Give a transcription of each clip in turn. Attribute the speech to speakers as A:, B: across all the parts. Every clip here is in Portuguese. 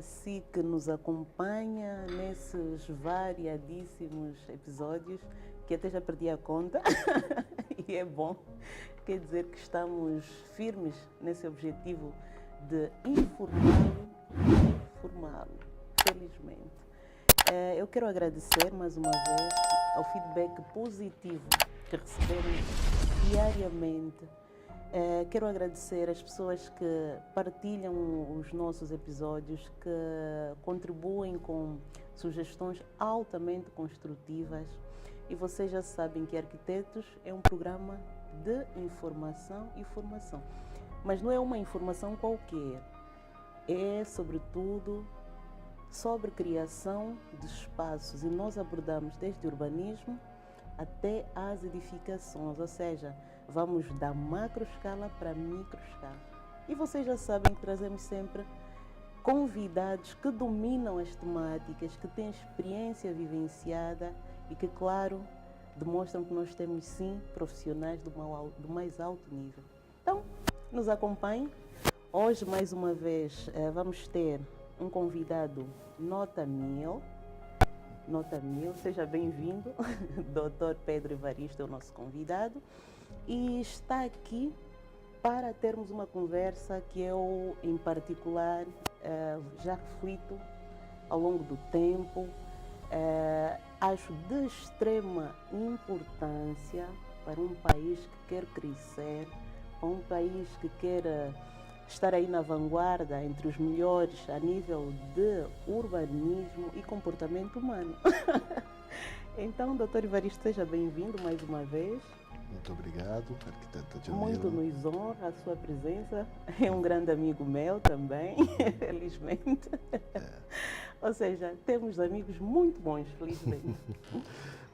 A: si que nos acompanha nesses variadíssimos episódios, que até já perdi a conta, e é bom, quer dizer que estamos firmes nesse objetivo de informá-lo e informá-lo, felizmente. Eu quero agradecer mais uma vez ao feedback positivo que recebemos diariamente. Quero agradecer às pessoas que partilham os nossos episódios, que contribuem com sugestões altamente construtivas. E vocês já sabem que Arquitetos é um programa de informação e formação. Mas não é uma informação qualquer. É, sobretudo, sobre criação de espaços. E nós abordamos desde urbanismo até as edificações, ou seja, vamos da macro escala para micro escala. E vocês já sabem que trazemos sempre convidados que dominam as temáticas, que têm experiência vivenciada e que, claro, demonstram que nós temos sim profissionais do mais alto nível. Então, nos acompanhem. Hoje, mais uma vez, vamos ter um convidado nota 1000. Nota 1000, seja bem-vindo. Dr. Pedro Evaristo é o nosso convidado e está aqui para termos uma conversa que eu, em particular, já reflito ao longo do tempo. Acho de extrema importância para um país que quer crescer, para um país que quer estar aí na vanguarda, entre os melhores a nível de urbanismo e comportamento humano. Então, doutor Evaristo, seja bem-vindo mais uma vez.
B: Muito obrigado, arquiteta Jamila.
A: Muito nos honra a sua presença. É um grande amigo meu também, felizmente. Ou seja, temos amigos muito bons, felizmente.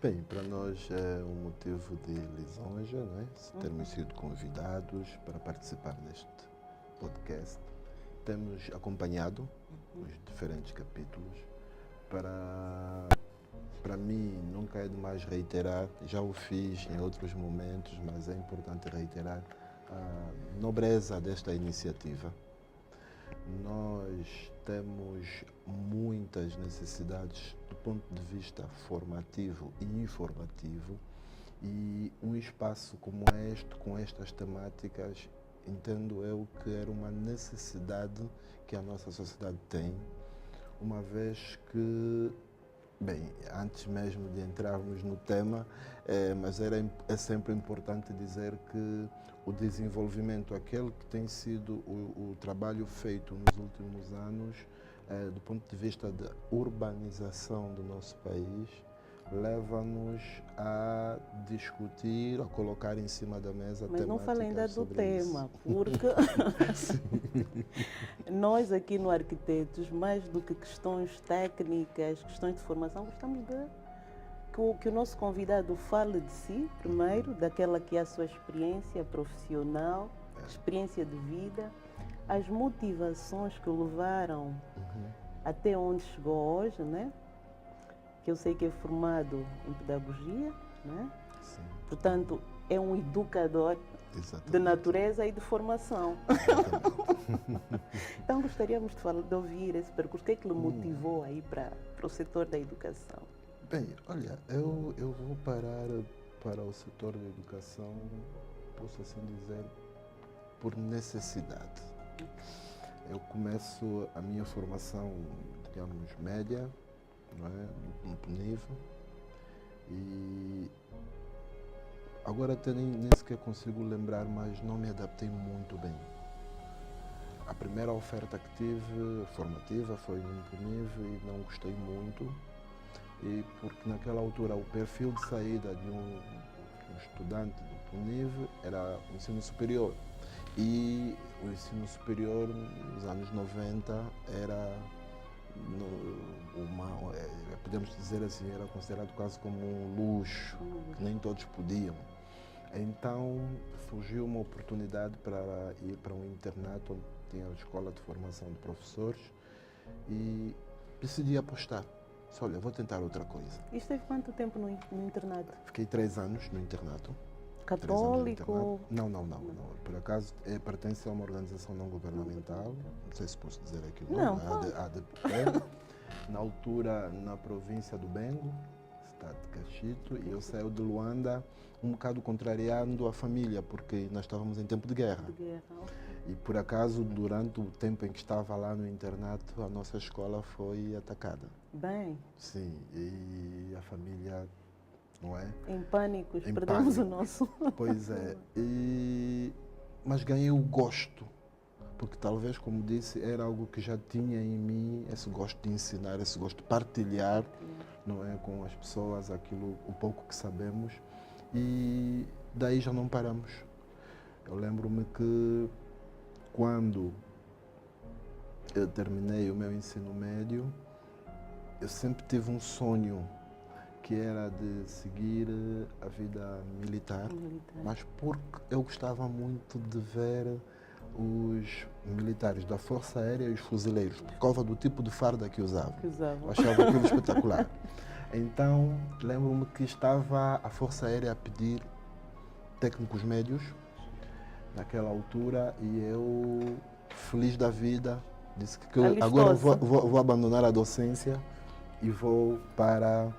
B: Bem, para nós é um motivo de lisonja, não é? Termos sido convidados para participar neste podcast. Temos acompanhado os diferentes capítulos. Para mim, nunca é demais reiterar, já o fiz em outros momentos, mas é importante reiterar a nobreza desta iniciativa. Nós temos muitas necessidades do ponto de vista formativo e informativo, e um espaço como este, com estas temáticas, entendo eu que era uma necessidade que a nossa sociedade tem, uma vez que, bem, antes mesmo de entrarmos no tema, mas é sempre importante dizer que o desenvolvimento, aquele que tem sido o trabalho feito nos últimos anos, do ponto de vista da urbanização do nosso país, leva-nos a discutir, a colocar em cima da mesa temáticas.
A: Mas não fale ainda do tema,
B: isso.
A: porque nós aqui no Arquitetos, mais do que questões técnicas, questões de formação, gostamos de que o nosso convidado fale de si, primeiro, daquela que é a sua experiência profissional, experiência de vida, as motivações que o levaram até onde chegou hoje, né? Que eu sei que é formado em pedagogia, né?
B: Sim.
A: Portanto, é um educador de natureza e de formação. Então, gostaríamos de ouvir esse percurso. O que é que lhe motivou aí para o setor da educação?
B: Bem, olha, eu vou parar para o setor da educação, posso assim dizer, por necessidade. Eu começo a minha formação, digamos, média, não é? No PNIV, e agora até nem sequer consigo lembrar, mas não me adaptei muito bem. A primeira oferta que tive formativa foi no PNIV e não gostei muito, e porque naquela altura o perfil de saída de um estudante do PNIV era o ensino superior, e o ensino superior nos anos 90 era podemos dizer assim, era considerado quase como um luxo, que nem todos podiam. Então surgiu uma oportunidade para ir para um internato onde tinha a escola de formação de professores e decidi apostar. Disse, olha, vou tentar outra coisa.
A: E esteve quanto tempo no internato?
B: Fiquei 3 anos no internato.
A: católico?
B: Não. Por acaso, pertence a uma organização não governamental, não sei se posso dizer aqui o nome, a ADPP, na altura na província do Bengo, estado de Cachito, e eu saí de Luanda um bocado contrariando a família, porque nós estávamos em tempo de guerra. E por acaso, durante o tempo em que estava lá no internato, a nossa escola foi atacada.
A: Bem.
B: Sim, e a família, não é?
A: Em pânico, perdemos o nosso.
B: Pois é, mas ganhei o gosto, porque talvez, como disse, era algo que já tinha em mim, esse gosto de ensinar, esse gosto de partilhar, não é, com as pessoas aquilo, o pouco que sabemos, e daí já não paramos. Eu lembro-me que quando eu terminei o meu ensino médio, eu sempre tive um sonho que era de seguir a vida militar, mas porque eu gostava muito de ver os militares da Força Aérea e os fuzileiros, por causa do tipo de farda que usavam. Eu achava aquilo espetacular. Então, lembro-me que estava a Força Aérea a pedir técnicos médios, naquela altura, e eu, feliz da vida, disse que agora vou abandonar a docência e vou para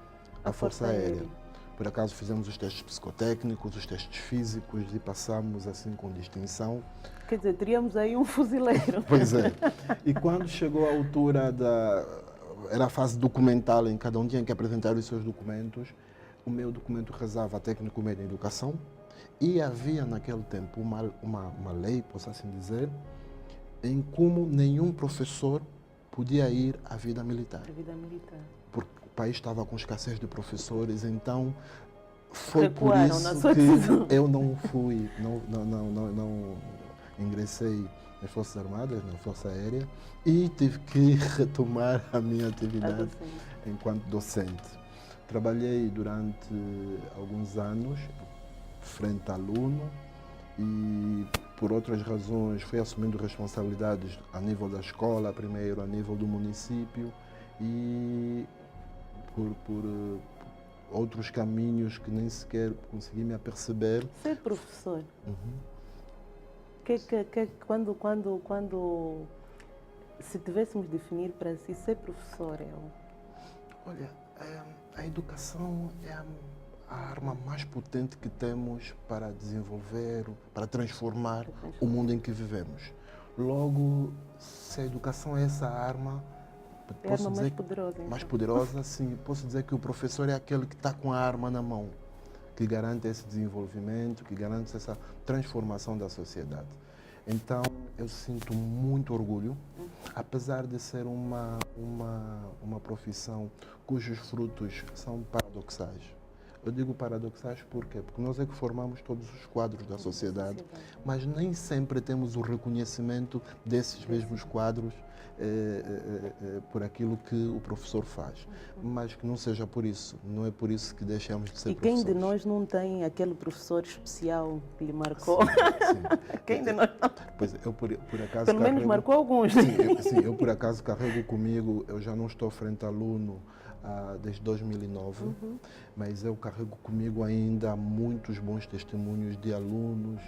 B: a Força Aérea. Por acaso fizemos os testes psicotécnicos, os testes físicos e passamos assim com distinção.
A: Quer dizer, teríamos aí um fuzileiro.
B: Pois é. E quando chegou a altura era a fase documental, em cada um tinha que apresentar os seus documentos, o meu documento rezava técnico médio em educação e havia naquele tempo uma lei, posso assim dizer, em como nenhum professor podia ir à vida militar. Porque o país estava com escassez de professores, então foi por isso que eu não fui, não ingressei nas Forças Armadas, na Força Aérea, e tive que retomar a minha atividade enquanto docente. Trabalhei durante alguns anos frente a aluno e por outras razões fui assumindo responsabilidades a nível da escola, primeiro a nível do município e por outros caminhos que nem sequer consegui me aperceber.
A: Ser professor. Quando se tivéssemos de definir para si ser professor,
B: Olha, a educação é a arma mais potente que temos para desenvolver, para transformar o mundo em que vivemos. Logo, se a educação é essa arma, posso dizer mais poderosa, sim, posso dizer que o professor é aquele que está com a arma na mão, que garante esse desenvolvimento, que garante essa transformação da sociedade. Então, eu sinto muito orgulho, apesar de ser uma profissão cujos frutos são paradoxais. Eu digo paradoxais por quê? Porque nós é que formamos todos os quadros da sociedade, mas nem sempre temos o reconhecimento desses mesmos quadros por aquilo que o professor faz. Mas que não seja por isso, não é por isso que deixamos de ser professores.
A: E quem de nós não tem aquele professor especial que lhe marcou?
B: Sim.
A: Quem de nós não?
B: Pois eu por acaso
A: pelo menos marcou alguns.
B: Sim, eu por acaso carrego comigo, eu já não estou frente a aluno desde 2009, mas eu carrego comigo ainda muitos bons testemunhos de alunos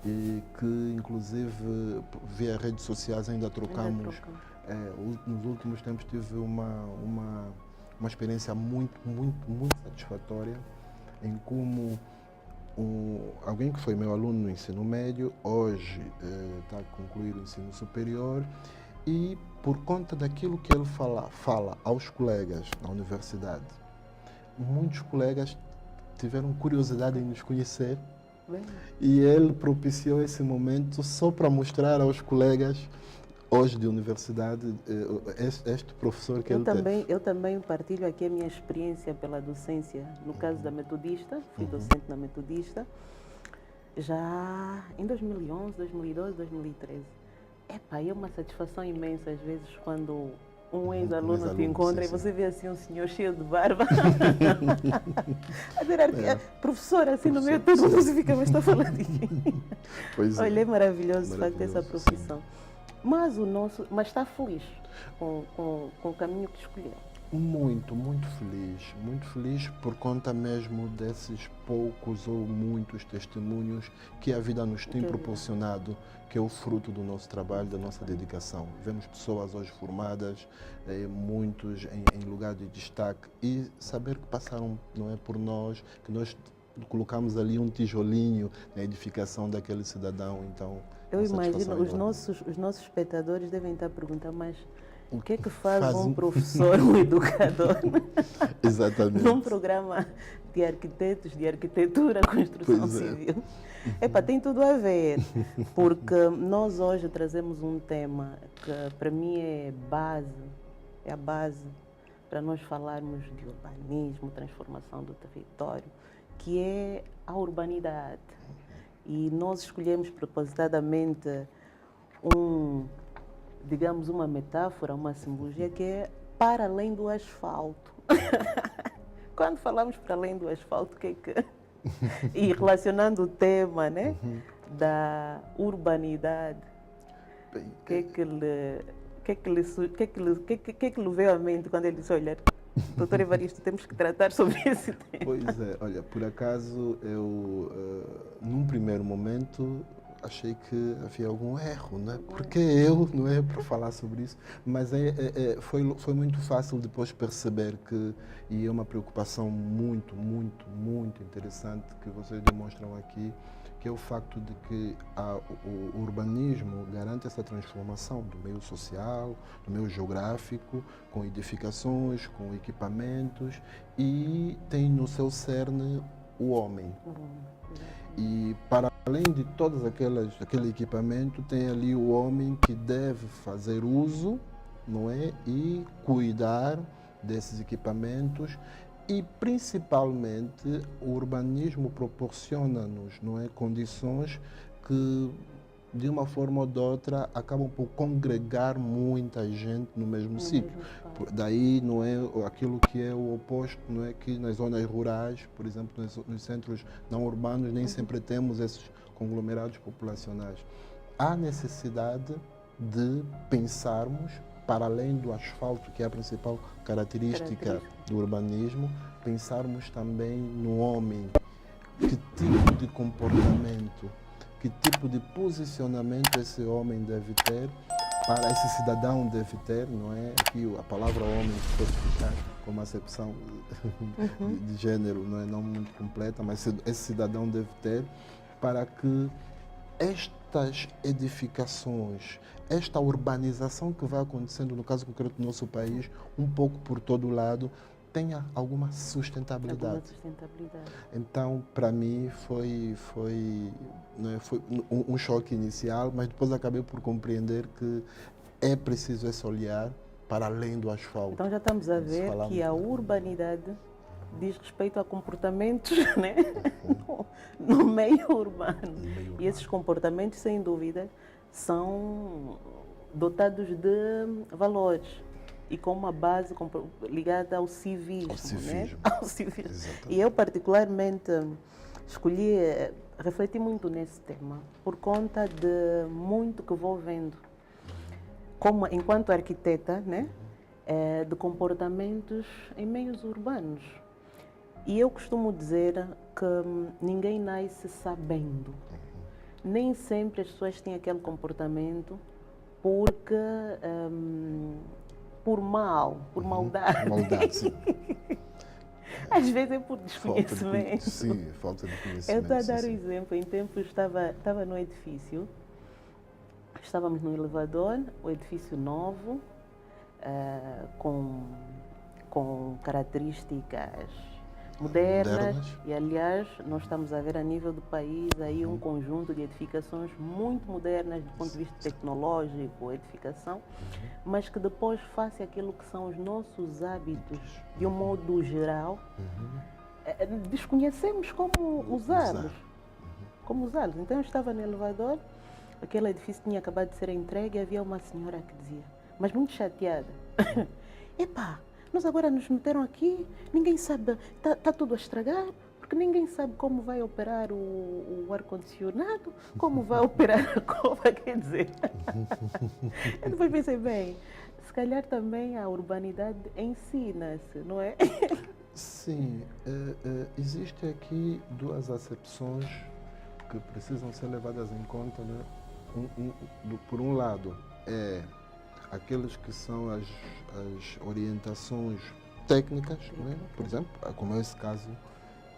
B: e que inclusive via redes sociais ainda trocamos. Nos últimos tempos tive uma experiência muito satisfatória em como alguém que foi meu aluno no ensino médio, hoje está a concluir o ensino superior e por conta daquilo que ele fala aos colegas na universidade, muitos colegas tiveram curiosidade em nos conhecer e ele propiciou esse momento só para mostrar aos colegas hoje de universidade este professor que
A: Eu também partilho aqui a minha experiência pela docência, no caso da Metodista, fui docente na Metodista, já em 2011, 2012, 2013. É uma satisfação imensa às vezes quando um ex-aluno te encontra e você vê assim um senhor cheio de barba. A dizer, professor, assim no meio todo mundo fica, mas está falando de quem? Olha, é maravilhoso de facto essa profissão. Sim. Mas está feliz com o caminho que escolheu?
B: Muito feliz. Muito feliz por conta mesmo desses poucos ou muitos testemunhos que a vida nos tem proporcionado, que é o fruto do nosso trabalho, da nossa dedicação. Vemos pessoas hoje formadas, muitos em lugar de destaque, e saber que passaram, não é, por nós, que nós colocamos ali um tijolinho na edificação daquele cidadão. Então,
A: eu imagino, os nossos espectadores devem estar a perguntar, mas o que é que faz um professor, um educador,
B: exatamente,
A: num programa de arquitetos, de arquitetura, construção civil? Epa, tem tudo a ver, porque nós hoje trazemos um tema que para mim é a base para nós falarmos de urbanismo, transformação do território, que é a urbanidade. E nós escolhemos propositadamente digamos, uma metáfora, uma simbologia que é para além do asfalto. Quando falamos para além do asfalto, o que é que... E relacionando o tema, né, da urbanidade, o que é que lhe veio à mente quando ele disse, olha, doutor Evaristo, temos que tratar sobre esse tema?
B: Pois é, olha, por acaso eu, num primeiro momento, achei que havia algum erro, não é? Porque eu, não é, para falar sobre isso, mas foi muito fácil depois perceber que, e é uma preocupação muito interessante que vocês demonstram aqui, que é o facto de que o urbanismo garante essa transformação do meio social, do meio geográfico, com edificações, com equipamentos, e tem no seu cerne o homem. E para além de todos aquele equipamento, tem ali o homem que deve fazer uso, não é, e cuidar desses equipamentos. E principalmente o urbanismo proporciona-nos, não é, condições que de uma forma ou de outra acabam por congregar muita gente no mesmo sítio. Daí não é aquilo que é o oposto, não é, que nas zonas rurais, por exemplo, nos centros não urbanos, nem sempre temos esses conglomerados populacionais. Há necessidade de pensarmos, para além do asfalto, que é a principal característica do urbanismo, pensarmos também no homem. Que tipo de comportamento, que tipo de posicionamento esse homem deve ter, para esse cidadão deve ter, não é? Aqui a palavra homem pode ficar com uma acepção de gênero, não é, não muito completa, mas esse cidadão deve ter, para que estas edificações, esta urbanização que vai acontecendo, no caso concreto do nosso país, um pouco por todo o lado, tenha alguma sustentabilidade. Então, para mim, foi um choque inicial, mas depois acabei por compreender que é preciso esse olhar para além do asfalto.
A: Então já estamos a ver que a urbanidade diz respeito a comportamentos, né? No meio urbano. E esses comportamentos, sem dúvida, são dotados de valores e com uma base ligada ao civismo. Né? Ao civismo. E eu, particularmente, refleti muito nesse tema, por conta de muito que vou vendo, como enquanto arquiteta, né? De comportamentos em meios urbanos. E eu costumo dizer que ninguém nasce sabendo. Nem sempre as pessoas têm aquele comportamento porque por maldade.
B: Sim.
A: Às vezes é por desconhecimento.
B: Falta de conhecimento.
A: Eu estou a dar um exemplo. Em tempos estava no edifício, estávamos no elevador, o edifício novo, com características modernas. E, aliás, nós estamos a ver a nível do país aí um conjunto de edificações muito modernas do ponto de vista tecnológico, edificação, mas que depois, face àquilo que são os nossos hábitos, de um modo geral, desconhecemos como usá-los. Então, eu estava no elevador, aquele edifício tinha acabado de ser entregue e havia uma senhora que dizia, mas muito chateada, epá, nós agora nos meteram aqui, ninguém sabe, está tudo a estragar, porque ninguém sabe como vai operar o ar-condicionado, como vai operar a cova, quer dizer. Eu depois pensei, bem, se calhar também a urbanidade ensina-se, não é?
B: Sim, existe aqui duas acepções que precisam ser levadas em conta, né? Por um lado, aqueles que são as orientações técnicas, né? Por exemplo, como é esse caso,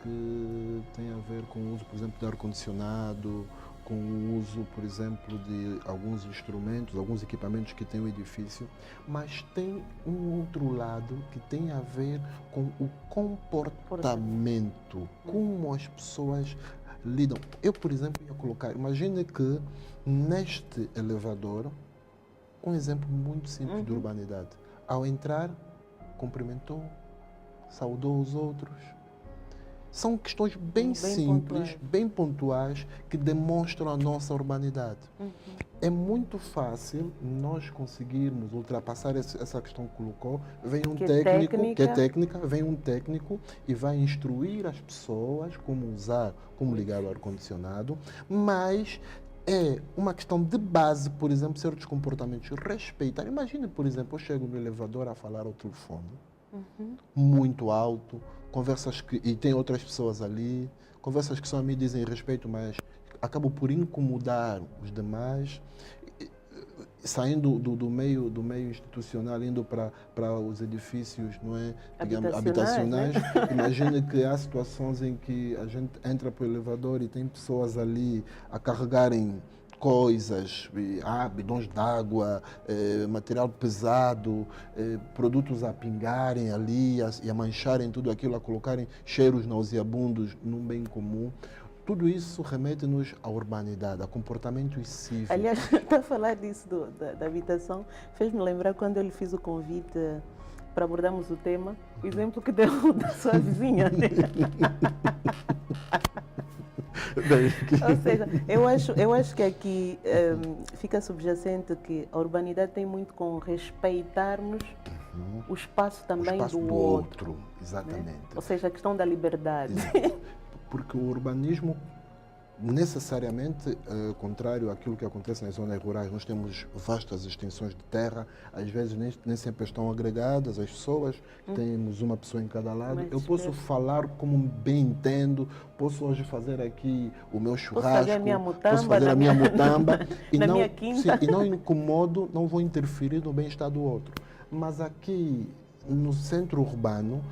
B: que tem a ver com o uso, por exemplo, de ar-condicionado, com o uso, por exemplo, de alguns instrumentos, alguns equipamentos que tem o edifício, mas tem um outro lado que tem a ver com o comportamento, como as pessoas lidam. Eu, por exemplo, ia colocar, imagine que neste elevador, um exemplo muito simples de urbanidade, ao entrar, cumprimentou, saudou os outros. São questões bem simples, bem pontuais, que demonstram a nossa urbanidade. É muito fácil nós conseguirmos ultrapassar essa questão que colocou. Vem um técnico, que é técnica, vem um técnico e vai instruir as pessoas como usar, como ligar o ar-condicionado, mas é uma questão de base, por exemplo, certos comportamentos, respeitar. Imagine, por exemplo, eu chego no elevador a falar ao telefone, muito alto, conversas e tem outras pessoas ali, conversas que só me dizem respeito, mas acabo por incomodar os demais, saindo do meio institucional, indo para os edifícios, não é, digamos, habitacionais. Né? Imagine que há situações em que a gente entra para o elevador e tem pessoas ali a carregarem coisas, bidões d'água, material pesado, produtos a pingarem ali e a mancharem tudo aquilo, a colocarem cheiros nauseabundos num bem comum. Tudo isso remete-nos à urbanidade, a comportamentos cívicos.
A: Aliás, está a falar disso da habitação, fez-me lembrar quando eu lhe fiz o convite para abordarmos o tema, o exemplo que deu da sua vizinha. Né? Ou seja, eu acho que aqui fica subjacente que a urbanidade tem muito com respeitarmos o espaço também do outro.
B: Exatamente.
A: Né? Ou seja, a questão da liberdade.
B: Porque o urbanismo, necessariamente, contrário àquilo que acontece nas zonas rurais, nós temos vastas extensões de terra, às vezes nem sempre estão agregadas as pessoas, temos uma pessoa em cada lado. Eu posso falar como bem entendo, posso hoje fazer aqui o meu churrasco, posso fazer a minha mutamba e
A: na minha quinta.
B: E não incomodo, não vou interferir no bem-estar do outro. Mas aqui, no centro urbano,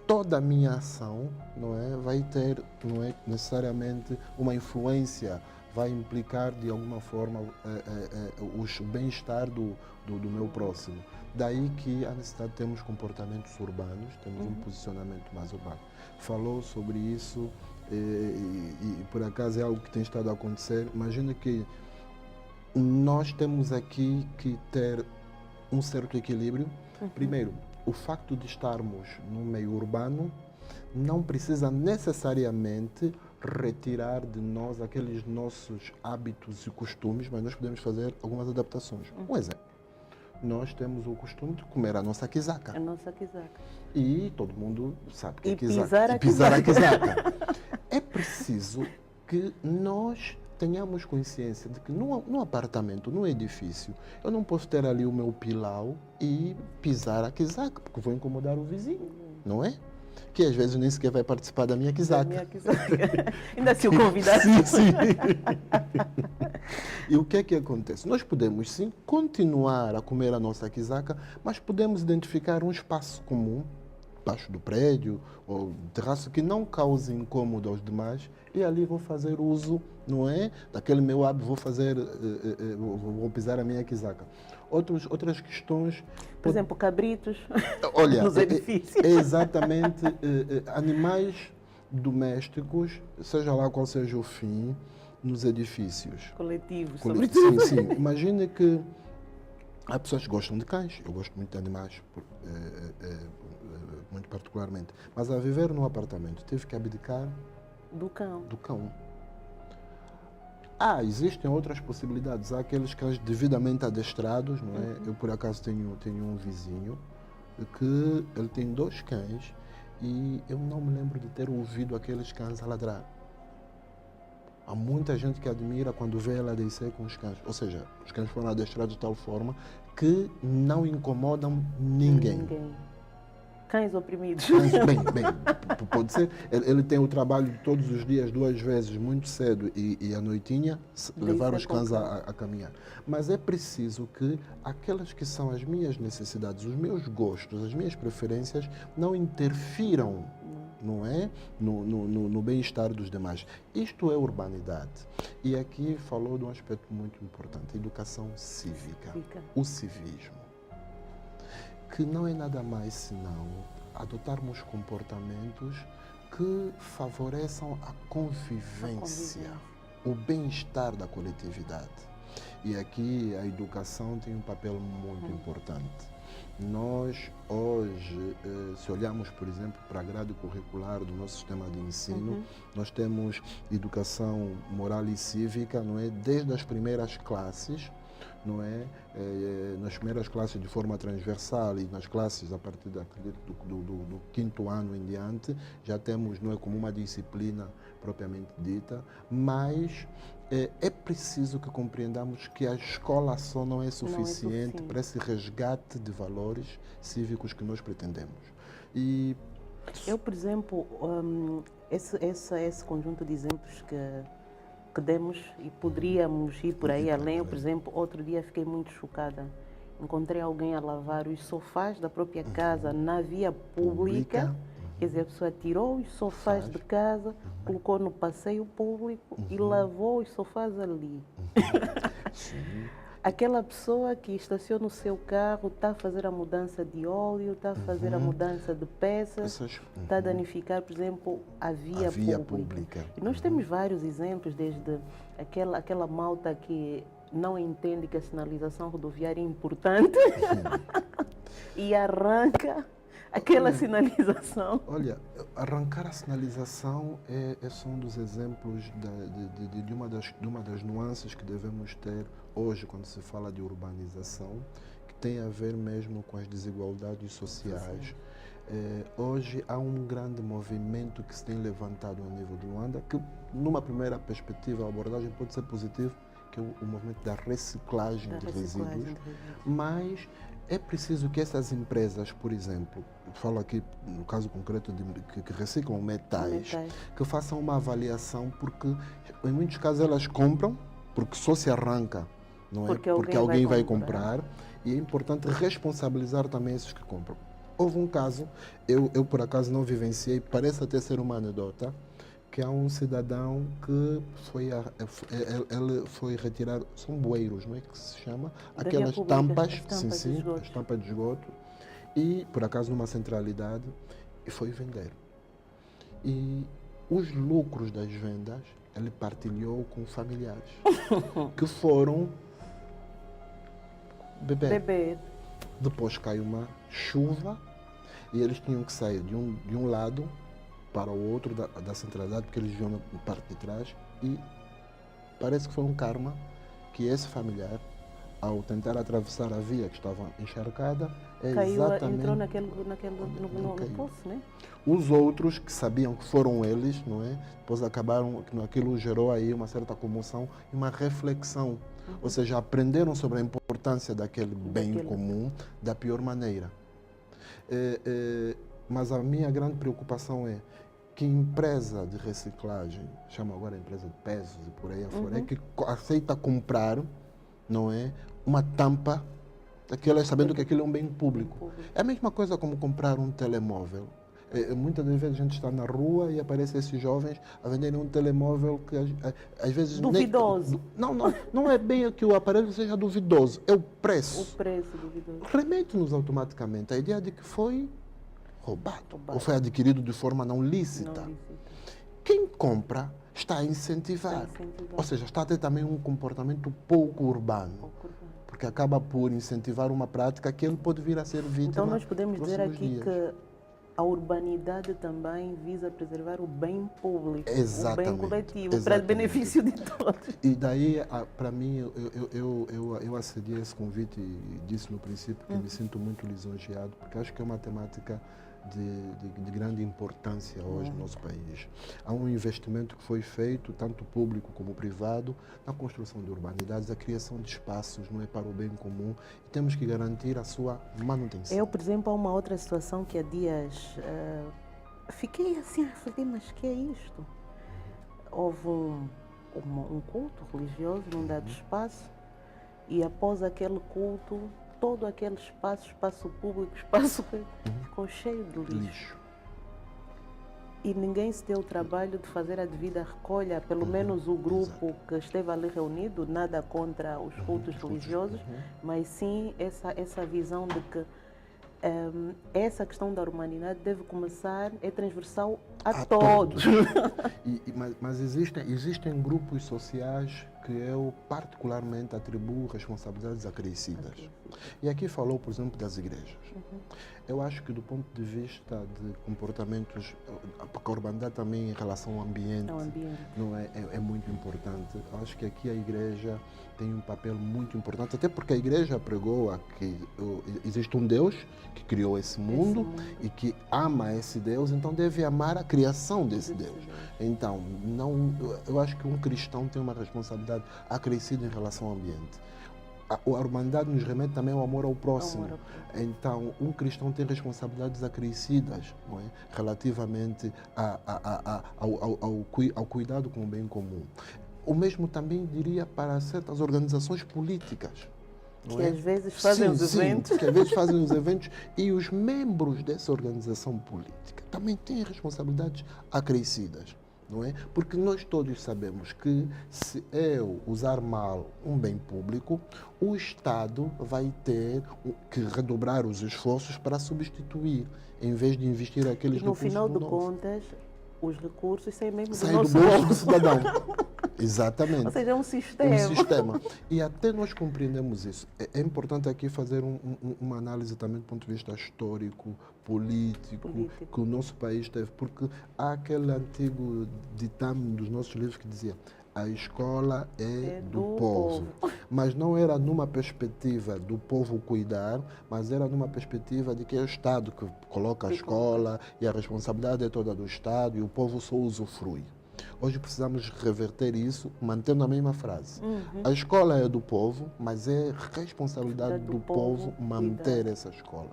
B: toda a minha ação, não é, vai ter, não é necessariamente uma influência, vai implicar de alguma forma o bem-estar do meu próximo. Daí que a necessidade de termos comportamentos urbanos, temos um posicionamento mais urbano. Falou sobre isso e por acaso é algo que tem estado a acontecer. Imagina que nós temos aqui que ter um certo equilíbrio. Primeiro, o facto de estarmos no meio urbano não precisa necessariamente retirar de nós aqueles nossos hábitos e costumes, mas nós podemos fazer algumas adaptações. Um exemplo, nós temos o costume de comer a nossa quizaca.
A: A nossa quizaca.
B: E todo mundo sabe que é
A: quizaca.
B: Pisar a quizaca. É preciso que nós tenhamos consciência de que num apartamento, num edifício, eu não posso ter ali o meu pilau e pisar a quizaca, porque vou incomodar o vizinho, não é? Que às vezes nem sequer vai participar da minha quizaca.
A: Ainda se o convidar.
B: Sim. E o que é que acontece? Nós podemos sim continuar a comer a nossa quizaca, mas podemos identificar um espaço comum, baixo do prédio ou terraço, que não cause incômodo aos demais, e ali vou fazer uso, não é, daquele meu hábito, vou pisar a minha quizaca. Outras questões...
A: Por exemplo, cabritos.
B: Olha,
A: nos edifícios.
B: Exatamente, animais domésticos, seja lá qual seja o fim, nos edifícios.
A: Coletivos,
B: sobretudo. Sim. Imagine que há pessoas que gostam de cães, eu gosto muito de animais, muito particularmente, mas a viver num apartamento tive que abdicar
A: do
B: cão. Existem outras possibilidades. Há aqueles cães devidamente adestrados, não é? Eu, por acaso, tenho um vizinho que ele tem 2 cães e eu não me lembro de ter ouvido aqueles cães a ladrar. Há muita gente que admira quando vê ela descer com os cães. Ou seja, os cães foram adestrados de tal forma que não incomodam ninguém.
A: Cães oprimidos.
B: Pode ser. Ele tem o trabalho de todos os dias, 2 vezes, muito cedo e à noitinha, levar os cães a caminhar. Mas é preciso que aquelas que são as minhas necessidades, os meus gostos, as minhas preferências, não interfiram, não é? No bem-estar dos demais. Isto é urbanidade. E aqui falou de um aspecto muito importante, a educação cívica, o civismo, que não é nada mais senão adotarmos comportamentos que favoreçam a convivência, o bem-estar da coletividade. E aqui a educação tem um papel muito importante. Nós, hoje, se olharmos, por exemplo, para a grade curricular do nosso sistema de ensino, nós temos educação moral e cívica, não é? Desde as primeiras classes, não é? Nas primeiras classes de forma transversal e nas classes a partir do 5º ano em diante, já temos, não é, como uma disciplina propriamente dita, mas é preciso que compreendamos que a escola só não é suficiente para esse resgate de valores cívicos que nós pretendemos. E
A: eu, por exemplo, esse conjunto de exemplos que demos e poderíamos ir por aí além. Eu, por exemplo, outro dia fiquei muito chocada. Encontrei alguém a lavar os sofás da própria casa na via pública. Quer dizer, a pessoa tirou os sofás de casa, colocou no passeio público e lavou os sofás ali. Aquela pessoa que estaciona o seu carro está a fazer a mudança de óleo, está a fazer a mudança de peças, está a danificar, por exemplo, a via pública. E nós temos vários exemplos, desde aquela malta que não entende que a sinalização rodoviária é importante e arranca aquela sinalização.
B: Olha, arrancar a sinalização é só um dos exemplos de uma das nuances que devemos ter hoje quando se fala de urbanização, que tem a ver mesmo com as desigualdades sociais. Hoje há um grande movimento que se tem levantado a nível de Luanda, que numa primeira perspectiva a abordagem pode ser positiva, que é o movimento da reciclagem de resíduos, mas é preciso que essas empresas, por exemplo, falo aqui no caso concreto que reciclam metais, que façam uma avaliação, porque em muitos casos elas compram, porque só se arranca, não é? Porque alguém vai comprar, e é importante responsabilizar também esses que compram. Houve um caso, eu por acaso não vivenciei, parece até ser uma anedota, que há um cidadão que ele foi retirar, são bueiros, não é que se chama? Aquelas tampas, as tampas de esgoto, e por acaso numa centralidade, e foi vender. E os lucros das vendas, ele partilhou com familiares, que foram beber. Depois caiu uma chuva, e eles tinham que sair de um lado para o outro da centralidade, porque eles viam na parte de trás, e parece que foi um karma que esse familiar, ao tentar atravessar a via que estava encharcada,
A: entrou no poço, né?
B: Os outros que sabiam que foram eles, não é? Depois acabaram, aquilo gerou aí uma certa comoção e uma reflexão, ou seja, aprenderam sobre a importância daquele bem comum da pior maneira. Mas a minha grande preocupação é que empresa de reciclagem, chama agora a empresa de pesos e por aí afora, é que aceita comprar, não é, uma tampa, aquelas sabendo que aquilo é um bem público. É a mesma coisa como comprar um telemóvel. Muitas das vezes a gente está na rua e aparecem esses jovens a venderem um telemóvel que às vezes...
A: Duvidoso.
B: Não é bem que o aparelho seja duvidoso, é o preço.
A: O preço duvidoso.
B: Remete-nos automaticamente à ideia de que foi roubado, ou foi adquirido de forma não lícita. Quem compra está a incentivar. Ou seja, está a ter também um comportamento pouco urbano, porque acaba por incentivar uma prática que ele pode vir a ser vítima.
A: Então nós podemos dizer aqui que a urbanidade também visa preservar o bem público, o bem coletivo, para o benefício de todos.
B: E daí, para mim, eu acedi a esse convite e disse no princípio que me sinto muito lisonjeado, porque acho que é uma temática de grande importância hoje no nosso país. Há um investimento que foi feito, tanto público como privado, na construção de urbanidades, a criação de espaços, não é, para o bem comum, e temos que garantir a sua manutenção.
A: Eu, por exemplo, há uma outra situação que há dias fiquei assim a refletir, mas que é isto? Houve um culto religioso num dado espaço e após aquele culto, todo aquele espaço público, espaço ficou cheio de lixo. E ninguém se deu o trabalho de fazer a devida recolha, pelo menos o grupo que esteve ali reunido, nada contra os cultos religiosos, mas sim essa visão de que essa questão da humanidade deve começar, é transversal a todos.
B: Mas existem grupos sociais que eu particularmente atribuo responsabilidades acrescidas. E aqui falou, por exemplo, das igrejas. Eu acho que do ponto de vista de comportamentos, porque a urbanidade também em relação ao ambiente, não é muito importante. Eu acho que aqui a igreja tem um papel muito importante, até porque a igreja pregou que existe um Deus que criou esse mundo e que ama esse Deus, então deve amar a criação desse Deus. Então, eu acho que um cristão tem uma responsabilidade acrescida em relação ao ambiente. A humanidade nos remete também ao amor ao próximo. Então, um cristão tem responsabilidades acrescidas, não é? Relativamente ao cuidado com o bem comum. O mesmo também diria para certas organizações políticas.
A: Que às vezes fazem os eventos.
B: Que às vezes fazem os eventos, e os membros dessa organização política também têm responsabilidades acrescidas. Não é? Porque nós todos sabemos que se eu usar mal um bem público, o Estado vai ter que redobrar os esforços para substituir, em vez de investir aqueles recursos.
A: No final de contas, os recursos saem mesmo do
B: nosso
A: bolso
B: do cidadão. Exatamente.
A: Ou seja, é um sistema.
B: Um sistema. E até nós compreendemos isso. É importante aqui fazer uma análise também do ponto de vista histórico, político, que o nosso país teve, porque há aquele antigo ditame dos nossos livros que dizia: a escola é do povo. Mas não era numa perspectiva do povo cuidar, mas era numa perspectiva de que é o Estado que coloca a escola e a responsabilidade é toda do Estado e o povo só usufrui. Hoje precisamos reverter isso, mantendo a mesma frase. A escola é do povo, mas é responsabilidade do povo manter essa escola.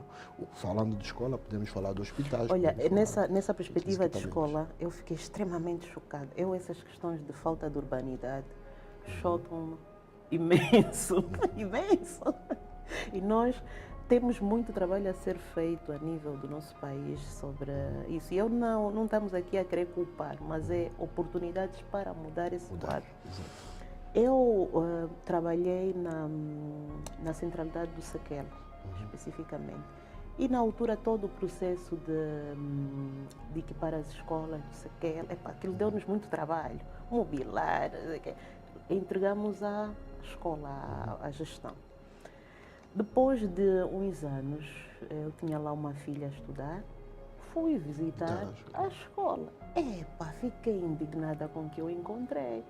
B: Falando de escola, podemos falar de hospitais.
A: Olha, nessa perspectiva de escola, eu fiquei extremamente chocada. Essas questões de falta de urbanidade chocam-me imenso, imenso. E nós temos muito trabalho a ser feito a nível do nosso país sobre isso. E eu não estamos aqui a querer culpar, mas é oportunidades para mudar esse quadro. Eu trabalhei na centralidade do Sequel, especificamente. E na altura todo o processo de equipar as escolas do Sequel, aquilo deu-nos muito trabalho, mobilar, entregamos à escola, à gestão. Depois de uns anos, eu tinha lá uma filha a estudar, fui visitar a escola. Fiquei indignada com o que eu encontrei.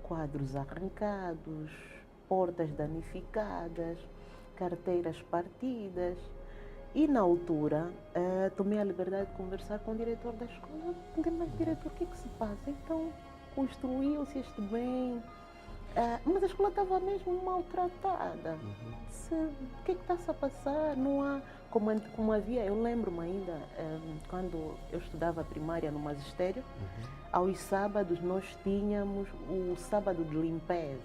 A: Quadros arrancados, portas danificadas, carteiras partidas. E na altura, tomei a liberdade de conversar com o diretor da escola. Mas diretor, o que se passa? Então, construiu-se este bem, mas a escola estava mesmo maltratada. O que está-se a passar? Não há, como havia, eu lembro-me ainda, quando eu estudava primária no magistério, aos sábados nós tínhamos o sábado de limpeza,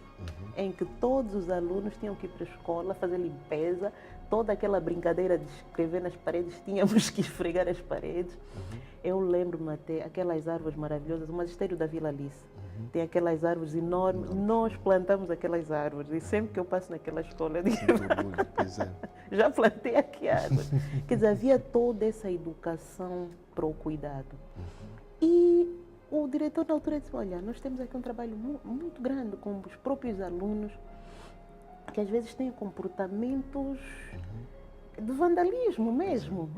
A: em que todos os alunos tinham que ir para a escola fazer limpeza, toda aquela brincadeira de escrever nas paredes, tínhamos que esfregar as paredes. Eu lembro-me até aquelas árvores maravilhosas, o magistério da Vila Alice. Tem aquelas árvores enormes, nós plantamos aquelas árvores e sempre que eu passo naquela escola eu digo, já plantei aqui árvores. Quer dizer, havia toda essa educação para o cuidado. E o diretor na altura disse, olha, nós temos aqui um trabalho muito grande com os próprios alunos que às vezes têm comportamentos de vandalismo mesmo.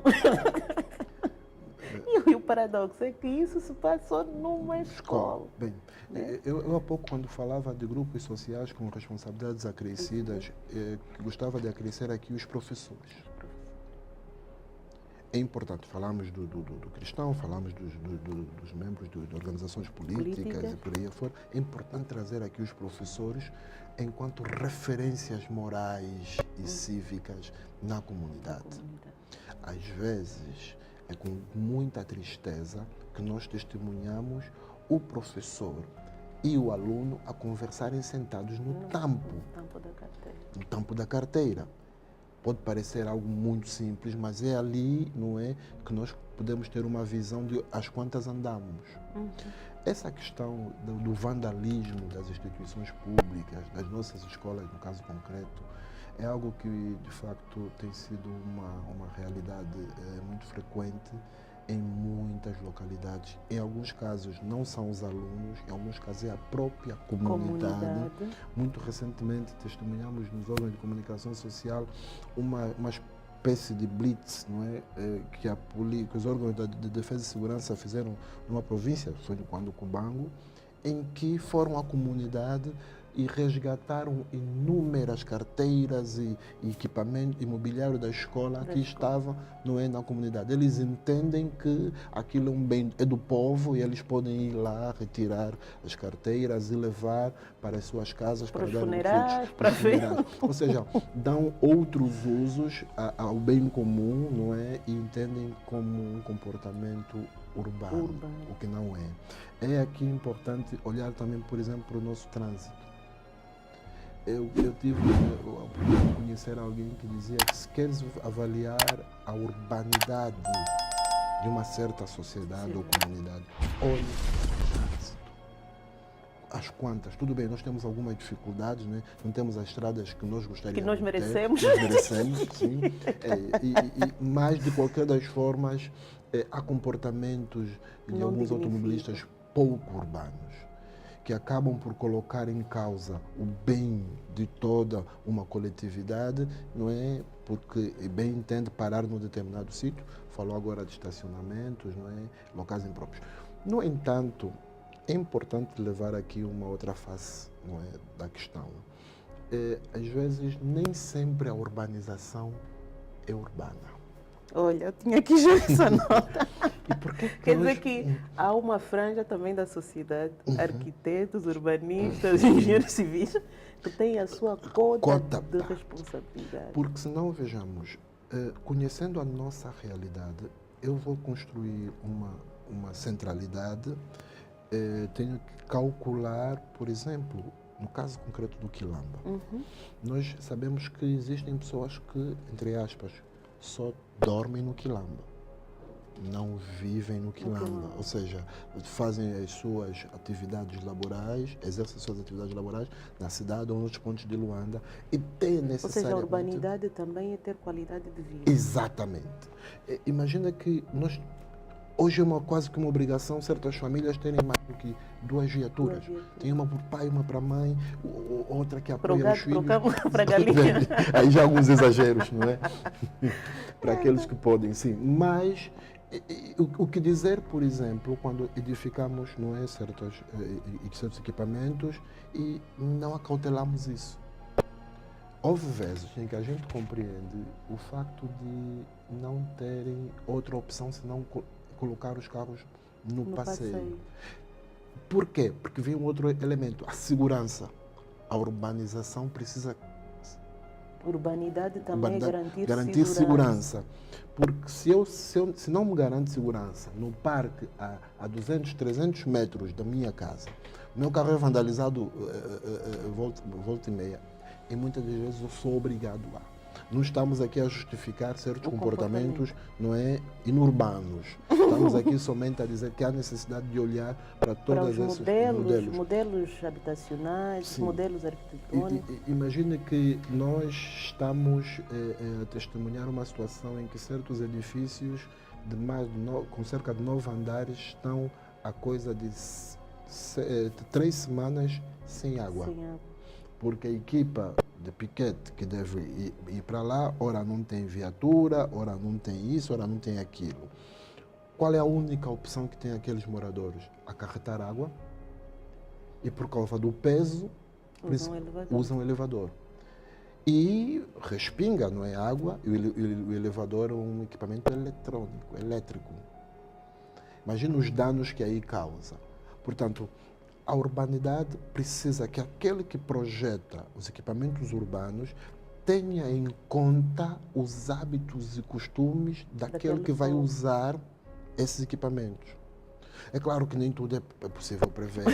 A: E o paradoxo é que isso se passou numa escola.
B: Bem, eu há pouco, quando falava de grupos sociais com responsabilidades acrescidas, gostava de acrescer aqui os professores. é importante. Falamos do cristão, falamos dos membros de organizações políticas e por aí afora. É importante trazer aqui os professores enquanto referências morais e cívicas na comunidade. Às vezes, é com muita tristeza que nós testemunhamos o professor e o aluno a conversarem sentados no tampo da carteira. Pode parecer algo muito simples, mas é ali, não é, que nós podemos ter uma visão de às quantas andamos. Essa questão do vandalismo das instituições públicas, das nossas escolas, no caso concreto, é algo que, de facto, tem sido uma realidade muito frequente em muitas localidades. Em alguns casos não são os alunos, em alguns casos é a própria comunidade. Muito recentemente testemunhamos nos órgãos de comunicação social uma espécie de blitz, não é? Que os órgãos de defesa e segurança fizeram numa província, foi quando Cubango, em que foram à comunidade e resgataram inúmeras carteiras e equipamento imobiliário da escola que estava, não é, na comunidade. Eles entendem que aquilo é um bem do povo e eles podem ir lá retirar as carteiras e levar para as suas casas para dar
A: funerais,
B: para funerais. Ou seja, dão outros usos ao bem comum, não é, e entendem como um comportamento urbano, o que não é. É aqui importante olhar também, por exemplo, para o nosso trânsito. Eu tive a oportunidade de conhecer alguém que dizia que se queres avaliar a urbanidade de uma certa sociedade ou comunidade, olhe o trânsito. As quantas, tudo bem, nós temos algumas dificuldades, né? Não temos as estradas que nós gostaríamos
A: que nós merecemos.
B: Nós merecemos, sim. Mas, de qualquer das formas, há comportamentos de alguns automobilistas pouco urbanos, que acabam por colocar em causa o bem de toda uma coletividade, não é? Porque bem entende parar num determinado sítio, falou agora de estacionamentos, não é? Locais impróprios. No entanto, é importante levar aqui uma outra face, não é, da questão. Às vezes, nem sempre a urbanização é urbana.
A: Olha, eu tinha aqui já essa nota.
B: E por que
A: Quer dizer que há uma franja também da sociedade, arquitetos, urbanistas, engenheiros civis, que têm a sua cota de responsabilidade.
B: Porque senão, vejamos, conhecendo a nossa realidade, eu vou construir uma centralidade, tenho que calcular, por exemplo, no caso concreto do Quilamba, nós sabemos que existem pessoas que, entre aspas, só dormem no Quilamba, não vivem no Quilamba, ou seja, fazem as suas atividades laborais, exercem as suas atividades laborais na cidade ou nos pontos de Luanda e têm necessariamente... Ou
A: seja, a urbanidade também é ter qualidade de vida.
B: Exatamente. Imagina que nós... Hoje é quase que uma obrigação certas famílias terem mais do que 2 viaturas. Tem uma para o pai, uma para a mãe, outra que apoia os filhos.
A: Para a galinha.
B: Aí já alguns exageros, não é? Para aqueles que podem, sim. Mas o que dizer, por exemplo, quando edificamos, não é, certos equipamentos e não acautelamos isso. Houve vezes em que a gente compreende o facto de não terem outra opção senão colocar os carros no passeio. Por quê? Porque vem um outro elemento, a segurança. A urbanização precisa...
A: Urbanidade também é
B: garantir segurança. Porque se não me garante segurança no parque a 200, 300 metros da minha casa, o meu carro é vandalizado volta e meia, e muitas das vezes eu sou obrigado a... Não estamos aqui a justificar certos comportamentos, não é, inurbanos. Estamos aqui somente a dizer que há necessidade de olhar para todos esses
A: modelos habitacionais, sim, modelos arquitetônicos.
B: Imagine que nós estamos a testemunhar uma situação em que certos edifícios com cerca de 9 andares estão a coisa de 3 semanas sem água. Porque a equipa de piquete que deve ir para lá, ora não tem viatura, ora não tem isso, ora não tem aquilo. Qual é a única opção que tem aqueles moradores? Acarretar água e, por causa do peso, usam elevador. E respinga, não é água, e o elevador é um equipamento eletrônico, elétrico. Imagina os danos que aí causa. Portanto, a urbanidade precisa que aquele que projeta os equipamentos urbanos tenha em conta os hábitos e costumes daquele que vai usar esses equipamentos. É claro que nem tudo é possível prever.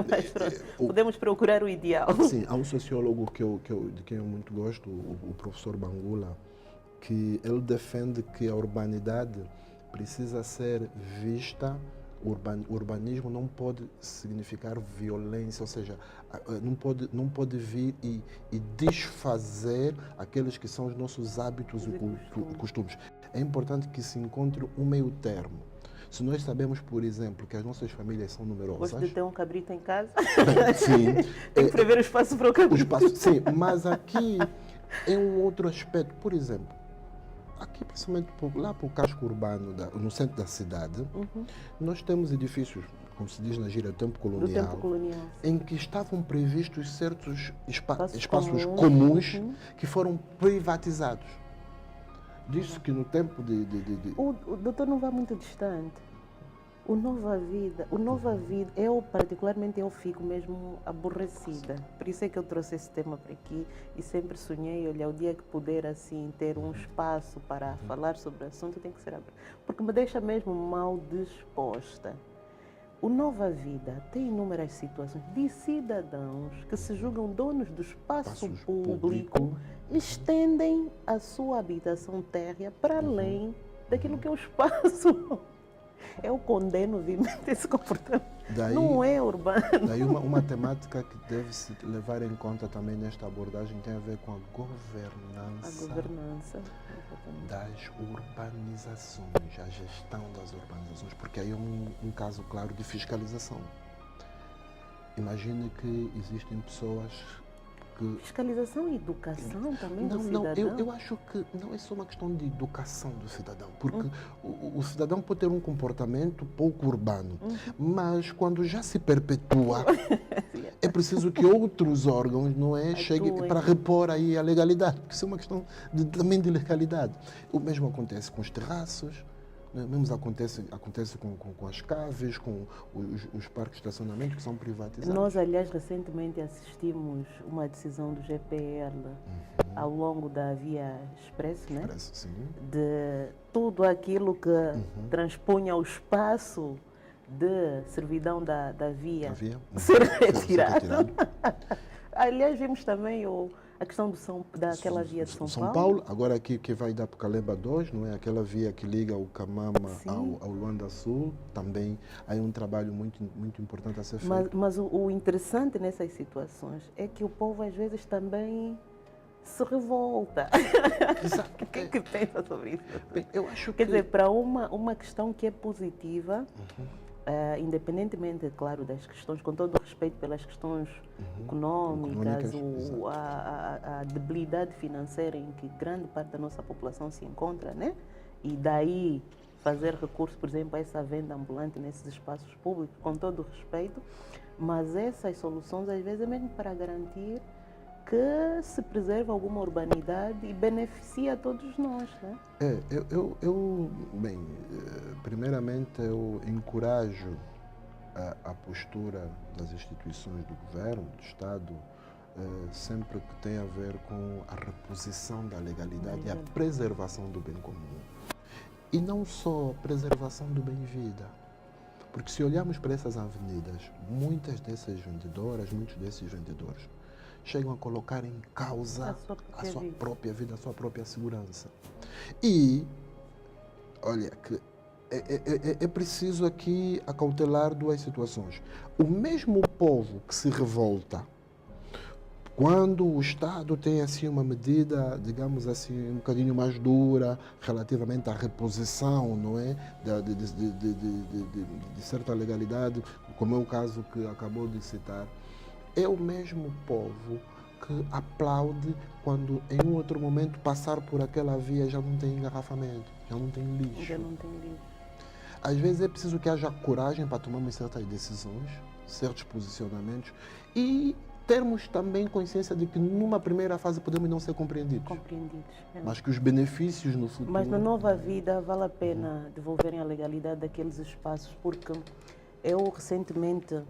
A: Mas pronto, podemos procurar o ideal.
B: Sim, há um sociólogo de quem eu muito gosto, o professor Bangula, que ele defende que a urbanidade precisa ser vista. O urbanismo não pode significar violência, ou seja, não pode vir e desfazer aqueles que são os nossos hábitos e costumes. É importante que se encontre um meio termo. Se nós sabemos, por exemplo, que as nossas famílias são numerosas...
A: Gosto de ter um cabrito em casa.
B: Sim.
A: Tem que prever o espaço para o cabrito.
B: Sim, mas aqui é um outro aspecto. Por exemplo, aqui, principalmente lá para o casco urbano, no centro da cidade, nós temos edifícios, como se diz na gíria, do tempo colonial, em que estavam previstos certos espaços comuns que foram privatizados. Diz-se que no tempo
A: O doutor não vai muito distante. O Nova Vida, particularmente eu fico mesmo aborrecida. Por isso é que eu trouxe esse tema para aqui e sempre sonhei, olha, o dia que puder assim ter um espaço para falar sobre o assunto tem que ser aberto. Porque me deixa mesmo mal disposta. O Nova Vida tem inúmeras situações de cidadãos que se julgam donos do espaço público, estendem a sua habitação térrea para além daquilo que é o espaço. Eu condeno vivamente esse comportamento. Não é urbano.
B: Daí uma temática que deve-se levar em conta também nesta abordagem tem a ver com a governança das urbanizações, a gestão das urbanizações, porque aí é um caso claro de fiscalização. Imagine que existem pessoas que...
A: Fiscalização e educação também do
B: cidadão?
A: Não,
B: eu acho que não é só uma questão de educação do cidadão, porque o cidadão pode ter um comportamento pouco urbano, mas quando já se perpetua, é preciso que outros órgãos, não é, cheguem para repor aí a legalidade, porque isso é uma questão também de legalidade. O mesmo acontece com os terraços, mesmo acontece com as caves, com os parques de estacionamento que são privatizados.
A: Nós, aliás, recentemente assistimos uma decisão do GPL ao longo da Via Expresso, né?
B: Sim.
A: De tudo aquilo que transpunha o espaço de servidão da via ser retirado. Aliás, vimos também a questão daquela via de São Paulo.
B: Agora aqui que vai dar para o Calemba 2, não é? Aquela via que liga o Camama ao Luanda Sul, também há um trabalho muito, muito importante a ser feito.
A: Mas o interessante nessas situações é que o povo às vezes também se revolta.
B: Exato.
A: O que é que pensa sobre isso?
B: Bem, eu acho
A: Quer dizer, para uma questão que é positiva, independentemente, claro, das questões, com todo o respeito pelas questões económicas, a debilidade financeira em que grande parte da nossa população se encontra, né? E daí fazer recurso, por exemplo, a essa venda ambulante nesses espaços públicos, com todo o respeito, mas essas soluções às vezes é mesmo para garantir que se preserva alguma urbanidade e beneficia a todos nós, né?
B: Bem, primeiramente eu encorajo a postura das instituições do governo, do Estado, sempre que tem a ver com a reposição da legalidade e a preservação do bem comum. E não só a preservação do bem-vida, porque se olharmos para essas avenidas, muitas dessas vendedoras, muitos desses vendedores, chegam a colocar em causa a sua própria vida, a sua própria segurança. E, olha, que é preciso aqui acautelar duas situações. O mesmo povo que se revolta quando o Estado tem assim uma medida, digamos assim, um bocadinho mais dura relativamente à reposição, não é, de certa legalidade, como é o caso que acabou de citar, é o mesmo povo que aplaude quando em um outro momento passar por aquela via já não tem engarrafamento, já não tem lixo. Às vezes é preciso que haja coragem para tomarmos certas decisões, certos posicionamentos e termos também consciência de que numa primeira fase podemos não ser compreendidos, mas que os benefícios no futuro...
A: Mas na nova vida vale a pena devolverem a legalidade daqueles espaços, porque eu recentemente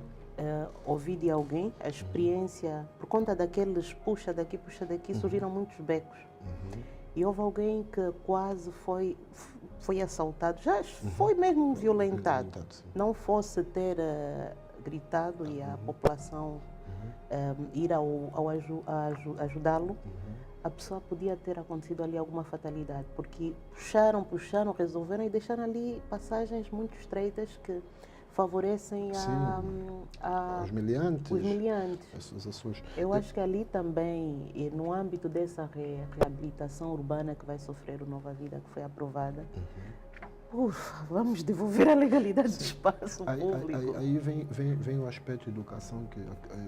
A: ouvi de alguém a experiência, por conta daqueles puxa daqui, surgiram muitos becos. E houve alguém que quase foi assaltado, já foi mesmo violentado. Não fosse ter gritado e a população ir ajudá-lo, a pessoa podia ter acontecido ali alguma fatalidade, porque puxaram, resolveram e deixaram ali passagens muito estreitas que favorecem
B: os meliantes.
A: Eu acho que ali também, e no âmbito dessa reabilitação urbana que vai sofrer o Nova Vida, que foi aprovada, vamos devolver a legalidade do espaço público.
B: Aí vem o aspecto de educação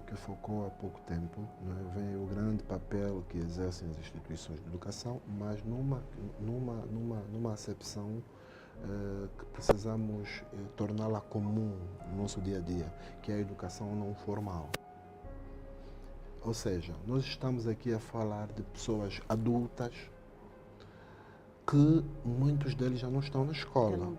B: que focou há pouco tempo, né? Vem o grande papel que exercem as instituições de educação, mas numa acepção que precisamos torná-la comum no nosso dia a dia, que é a educação não formal. Ou seja, nós estamos aqui a falar de pessoas adultas que muitos deles já não estão na escola.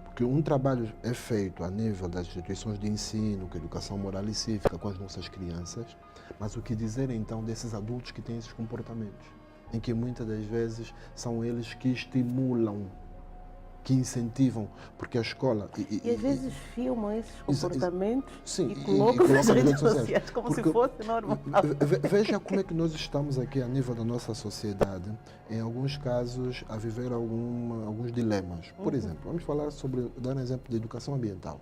B: Porque um trabalho é feito a nível das instituições de ensino, com educação moral e cívica com as nossas crianças, mas o que dizer então desses adultos que têm esses comportamentos, em que muitas das vezes são eles que estimulam, que incentivam, porque a escola...
A: E às vezes filmam esses comportamentos
B: sim,
A: e colocam nas redes sociais como
B: porque,
A: se fosse normal.
B: Veja como é que nós estamos aqui a nível da nossa sociedade, em alguns casos, a viver alguns dilemas. Por exemplo, vamos dar um exemplo de educação ambiental.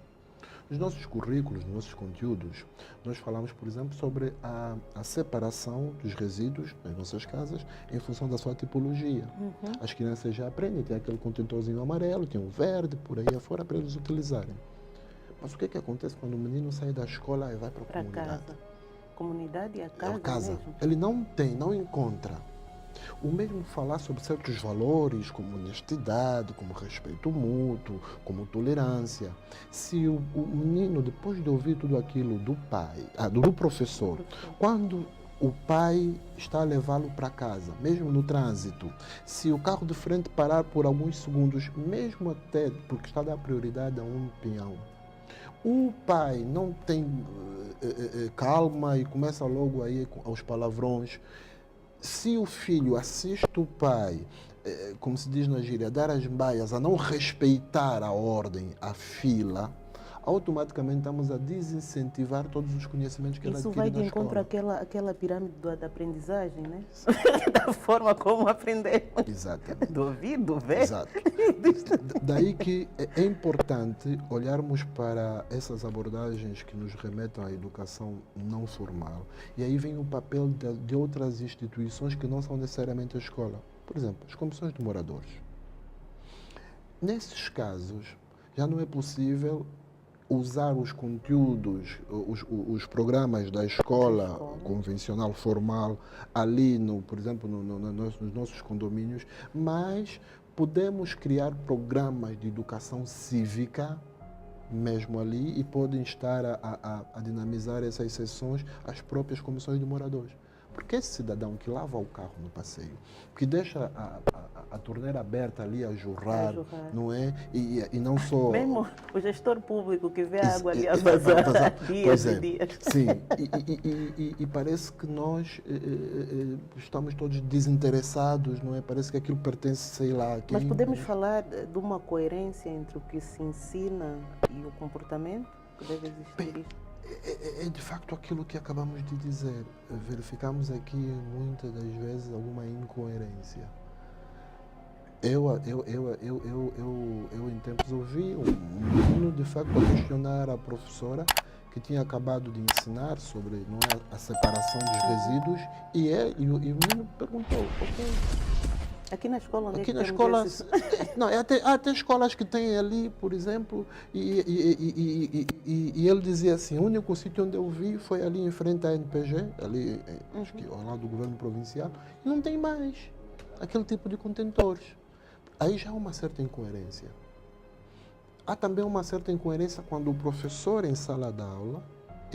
B: Nos nossos currículos, nos nossos conteúdos, nós falamos, por exemplo, sobre a separação dos resíduos nas nossas casas em função da sua tipologia. As crianças já aprendem, tem aquele contentorzinho amarelo, tem um verde, por aí afora, para eles utilizarem. Mas o que acontece quando o menino sai da escola e vai para a comunidade?
A: Casa. Comunidade e a casa mesmo.
B: Ele não encontra. O mesmo falar sobre certos valores, como honestidade, como respeito mútuo, como tolerância. Se o menino, depois de ouvir tudo aquilo do pai, do professor, quando o pai está a levá-lo para casa, mesmo no trânsito, se o carro de frente parar por alguns segundos, mesmo até porque está a dar prioridade a um peão, o pai não tem calma e começa logo aí aos palavrões. Se o filho assiste o pai, como se diz na gíria, a dar as baias, a não respeitar a ordem, a fila, automaticamente estamos a desincentivar todos os conhecimentos que ele adquire na escola. Isso vai de encontro
A: àquela pirâmide da aprendizagem, né? Da forma como aprendemos.
B: Exatamente.
A: Do ouvido, ver.
B: Exato. Daí que é importante olharmos para essas abordagens que nos remetem à educação não formal. E aí vem o papel de outras instituições que não são necessariamente a escola. Por exemplo, as comissões de moradores. Nesses casos, já não é possível usar os conteúdos, os programas da escola convencional, formal, ali, por exemplo, nos nossos condomínios, mas podemos criar programas de educação cívica mesmo ali e podem estar a dinamizar essas sessões as próprias comissões de moradores. Porque esse cidadão que lava o carro no passeio, que deixa a torneira aberta ali a jorrar, não é? E não só...
A: Mesmo o gestor público que vê a água ali a vazar dias e dias.
B: Sim, e parece que nós estamos todos desinteressados, não é? Parece que aquilo pertence, sei lá, a quem...
A: Mas podemos falar de uma coerência entre o que se ensina e o comportamento que deve existir?
B: É de facto aquilo que acabamos de dizer. Verificamos aqui muitas das vezes alguma incoerência. Eu em tempos ouvi um menino de facto a questionar a professora que tinha acabado de ensinar sobre a separação dos resíduos e o menino perguntou, ok.
A: Aqui na escola, onde
B: aqui na escola, não, há até escolas que têm ali, por exemplo, e ele dizia assim, o único sítio onde eu vi foi ali em frente à NPG, ali, acho que ao lado do governo provincial, e não tem mais aquele tipo de contentores. Aí já há uma certa incoerência. Há também uma certa incoerência quando o professor em sala de aula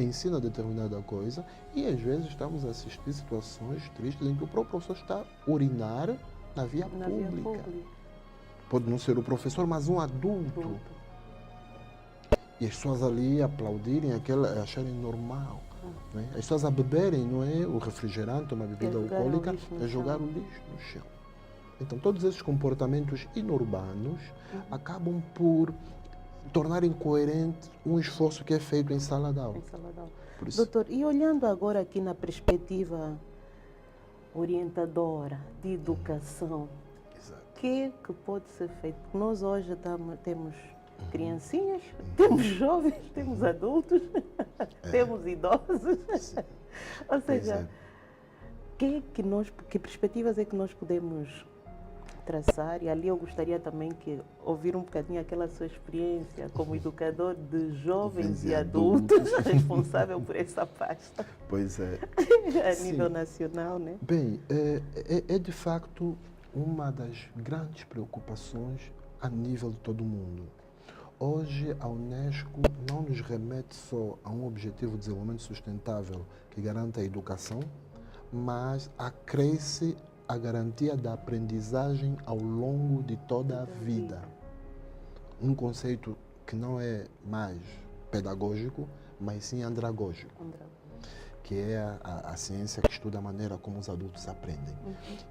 B: ensina determinada coisa e às vezes estamos a assistir situações tristes em que o próprio professor está a urinar na via pública. Pode não ser o professor, mas um adulto. E as pessoas ali aplaudirem aquilo, acharem normal. Não é? As pessoas a beberem, não é? O refrigerante, uma bebida alcoólica, a jogar o lixo no chão. Então, todos esses comportamentos inorbanos acabam por tornar incoerente um esforço que é feito em sala de aula. Por isso,
A: doutor, e olhando agora aqui na perspectiva orientadora de educação, o que pode ser feito? Porque nós hoje temos criancinhas, temos jovens, temos adultos, temos idosos. Ou seja, que perspectivas é que nós podemos traçar? E ali eu gostaria também que ouvir um bocadinho aquela sua experiência como educador de jovens e adultos, responsável por essa pasta.
B: Pois é.
A: A nível nacional, né?
B: Bem, é de facto uma das grandes preocupações a nível de todo o mundo. Hoje, a Unesco não nos remete só a um objetivo de desenvolvimento sustentável que garanta a educação, mas acresce a garantia da aprendizagem ao longo de toda a vida. Um conceito que não é mais pedagógico, mas sim andragógico, que é a ciência que estuda a maneira como os adultos aprendem.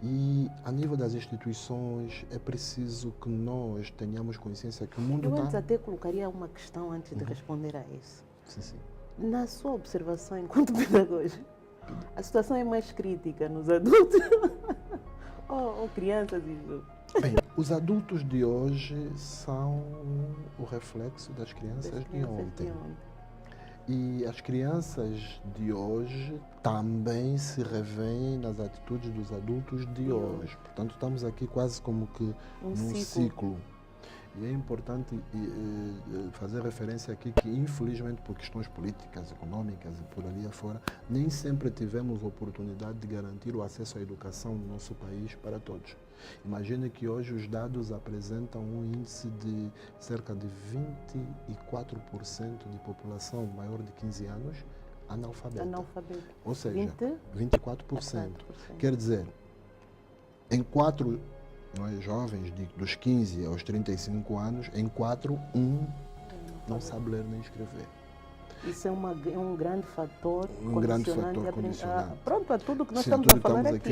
B: E a nível das instituições é preciso que nós tenhamos consciência que o mundo está...
A: Eu antes até colocaria uma questão antes de responder a isso.
B: Sim.
A: Na sua observação enquanto pedagogo, a situação é mais crítica nos adultos ou crianças?
B: Bem, os adultos de hoje são o reflexo das crianças de ontem. E as crianças de hoje também se revêem nas atitudes dos adultos de hoje. Portanto, estamos aqui quase como que num ciclo. E é importante fazer referência aqui que, infelizmente, por questões políticas, econômicas e por ali afora, nem sempre tivemos oportunidade de garantir o acesso à educação no nosso país para todos. Imagine que hoje os dados apresentam um índice de cerca de 24% de população maior de 15 anos analfabeta. Ou seja, 24%. Quer dizer, em 4 jovens dos 15 aos 35 anos, em 4, não sabe ler nem escrever.
A: Isso é um grande fator
B: condicionante.
A: Pronto, a tudo que nós
B: Sim,
A: estamos a falar aqui.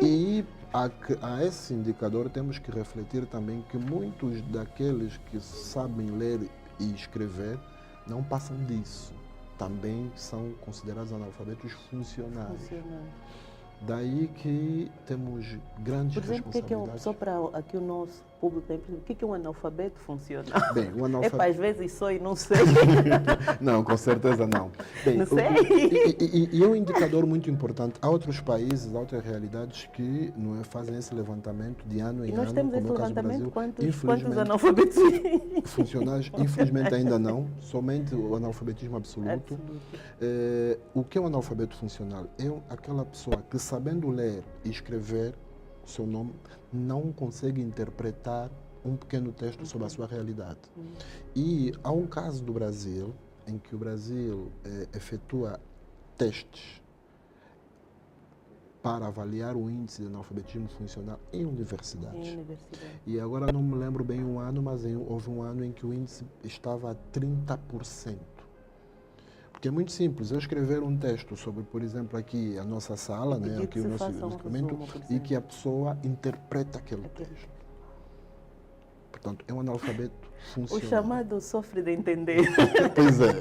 B: E a esse indicador temos que refletir também que muitos daqueles que sabem ler e escrever não passam disso. Também são considerados analfabetos funcionais. Daí que temos grandes responsabilidades.
A: Só para aqui o nosso público, o que é um analfabeto funcional?
B: Bem, o analfabeto...
A: Às vezes sou e não sei.
B: Não, com certeza não. Bem,
A: não sei.
B: E é um indicador muito importante. Há outros países, há outras realidades que não fazem esse levantamento de ano em ano.
A: E nós temos
B: como
A: esse
B: é o caso do
A: levantamento,
B: Brasil.
A: quantos analfabetos
B: funcionais? Infelizmente ainda não. Somente o analfabetismo absoluto. O que é um analfabeto funcional? É aquela pessoa que, sabendo ler e escrever o seu nome, não consegue interpretar um pequeno texto sobre a sua realidade. E há um caso do Brasil, em que o Brasil efetua testes para avaliar o índice de analfabetismo funcional em universidades. E agora não me lembro bem o ano, mas houve um ano em que o índice estava a 30%. Porque é muito simples, eu escrever um texto sobre, por exemplo, aqui a nossa sala, né, aqui o nosso instrumento, e que a pessoa interpreta aquele texto. Portanto, é um analfabeto funcional.
A: O chamado sofre de entender.
B: Pois é.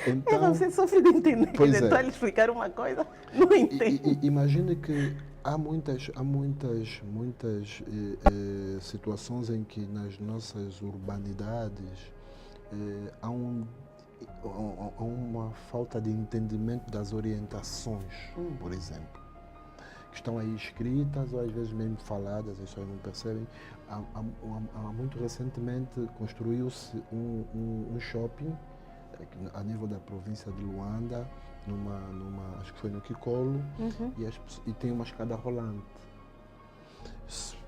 B: Então,
A: você sofre de entender. Tentar lhe explicar uma coisa, não entende.
B: Imagine que há muitas situações em que nas nossas urbanidades há uma falta de entendimento das orientações, por exemplo, que estão aí escritas ou às vezes mesmo faladas, as pessoas não percebem. Muito recentemente construiu-se um shopping a nível da província de Luanda, acho que foi no Kikolo, e tem uma escada rolante.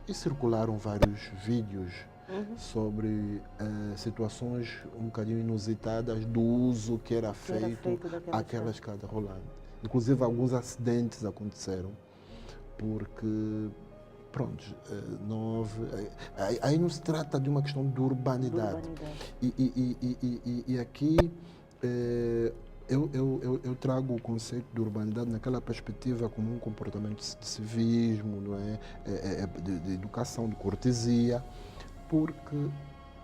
B: E circularam vários vídeos sobre situações um bocadinho inusitadas do uso que era feito àquela escada rolante. Inclusive, alguns acidentes aconteceram, porque, pronto, não houve... Aí não se trata de uma questão de urbanidade. E aqui eu trago o conceito de urbanidade naquela perspectiva como um comportamento de civismo, não é? De educação, de cortesia, porque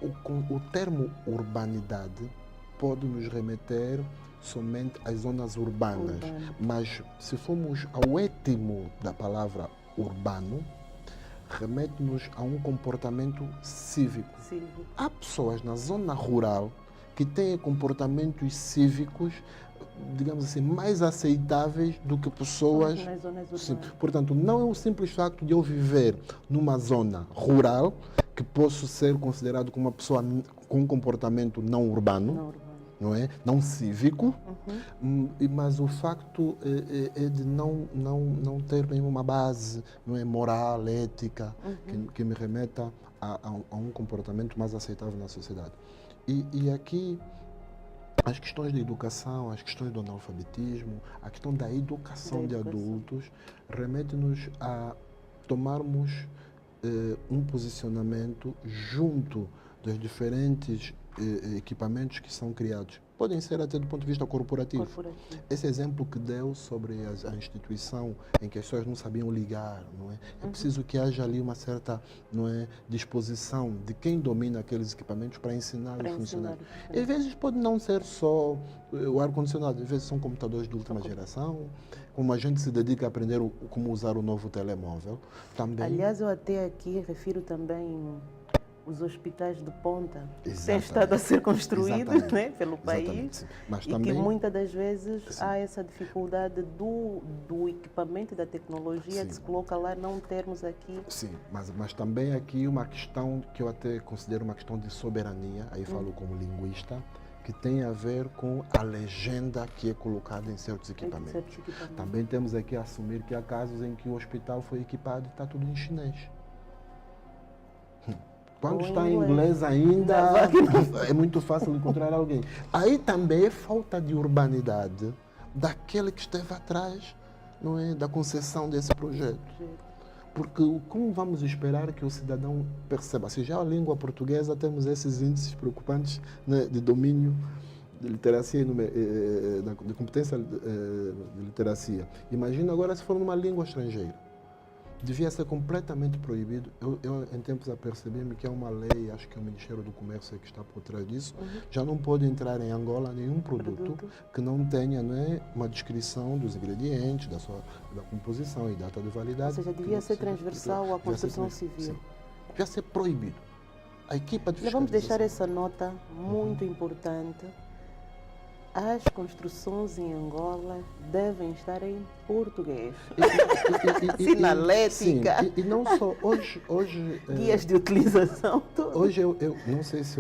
B: o termo urbanidade pode nos remeter somente às zonas urbanas, mas se formos ao étimo da palavra urbano, remete-nos a um comportamento cívico. Há pessoas na zona rural que têm comportamentos cívicos, digamos assim, mais aceitáveis do que pessoas...
A: nas zonas urbanas.
B: Sim. Portanto, não é o simples facto de eu viver numa zona rural que posso ser considerado como uma pessoa com um comportamento não urbano. Não é? Não cívico, mas o facto é de não ter mesmo uma base, não é, moral, ética, que me remeta a um comportamento mais aceitável na sociedade. E aqui as questões de educação, as questões do analfabetismo, a questão da educação de adultos remete-nos a tomarmos um posicionamento junto dos diferentes equipamentos que são criados. Podem ser até do ponto de vista corporativo. Esse exemplo que deu sobre a instituição em que as pessoas não sabiam ligar, não é? É preciso que haja ali uma certa, não é, disposição de quem domina aqueles equipamentos para ensinar os funcionários. Às vezes pode não ser só o ar-condicionado, às vezes são computadores de última geração, como a gente se dedica a aprender como usar o novo telemóvel. Também.
A: Aliás, eu até aqui refiro também os hospitais de ponta que têm estado a ser construídos, né, pelo país,
B: mas
A: e
B: também,
A: que muitas das vezes há essa dificuldade do equipamento e da tecnologia de se colocar lá, não termos aqui.
B: Sim, mas também aqui uma questão que eu até considero uma questão de soberania, aí falo como linguista, que tem a ver com a legenda que é colocada em certos equipamentos. Também temos aqui a assumir que há casos em que o hospital foi equipado e está tudo em chinês. Quando está em inglês ainda, é muito fácil encontrar alguém. Aí também é falta de urbanidade daquele que esteve atrás, não é, da concessão desse projeto. Porque como vamos esperar que o cidadão perceba? Se já a língua portuguesa temos esses índices preocupantes, né, de domínio de literacia, de competência de literacia. Imagina agora se for numa língua estrangeira. Devia ser completamente proibido. Eu em tempos apercebi-me que é uma lei, acho que é o Ministério do Comércio que está por trás disso, já não pode entrar em Angola nenhum produto que não tenha, né, uma descrição dos ingredientes, da composição e data de validade.
A: Ou seja, devia ser transversal à construção civil.
B: Sim. Devia ser proibido. A equipa de
A: fiscalização. Vamos deixar essa nota muito importante. As construções em Angola devem estar em português. Sinalética.
B: Sim, e não só. Hoje
A: guias de utilização. Tudo.
B: Hoje eu não sei se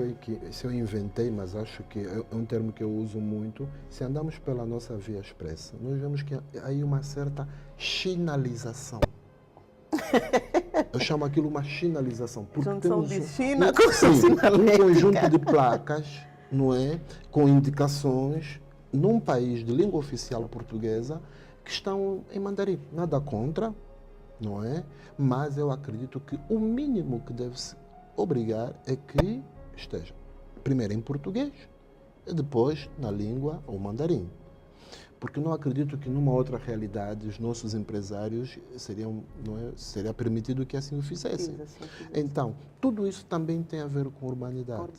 B: eu inventei, mas acho que é um termo que eu uso muito. Se andamos pela nossa via expressa, nós vemos que há aí uma certa chinalização. Eu chamo aquilo uma chinalização. Porque
A: temos de China
B: um conjunto de placas, não é, com indicações num país de língua oficial portuguesa que estão em mandarim. Nada contra, não é? Mas eu acredito que o mínimo que deve-se obrigar é que esteja primeiro em português e depois na língua ou mandarim. Porque não acredito que numa outra realidade os nossos empresários seria permitido que assim o fizessem. Então, tudo isso também tem a ver com urbanidade.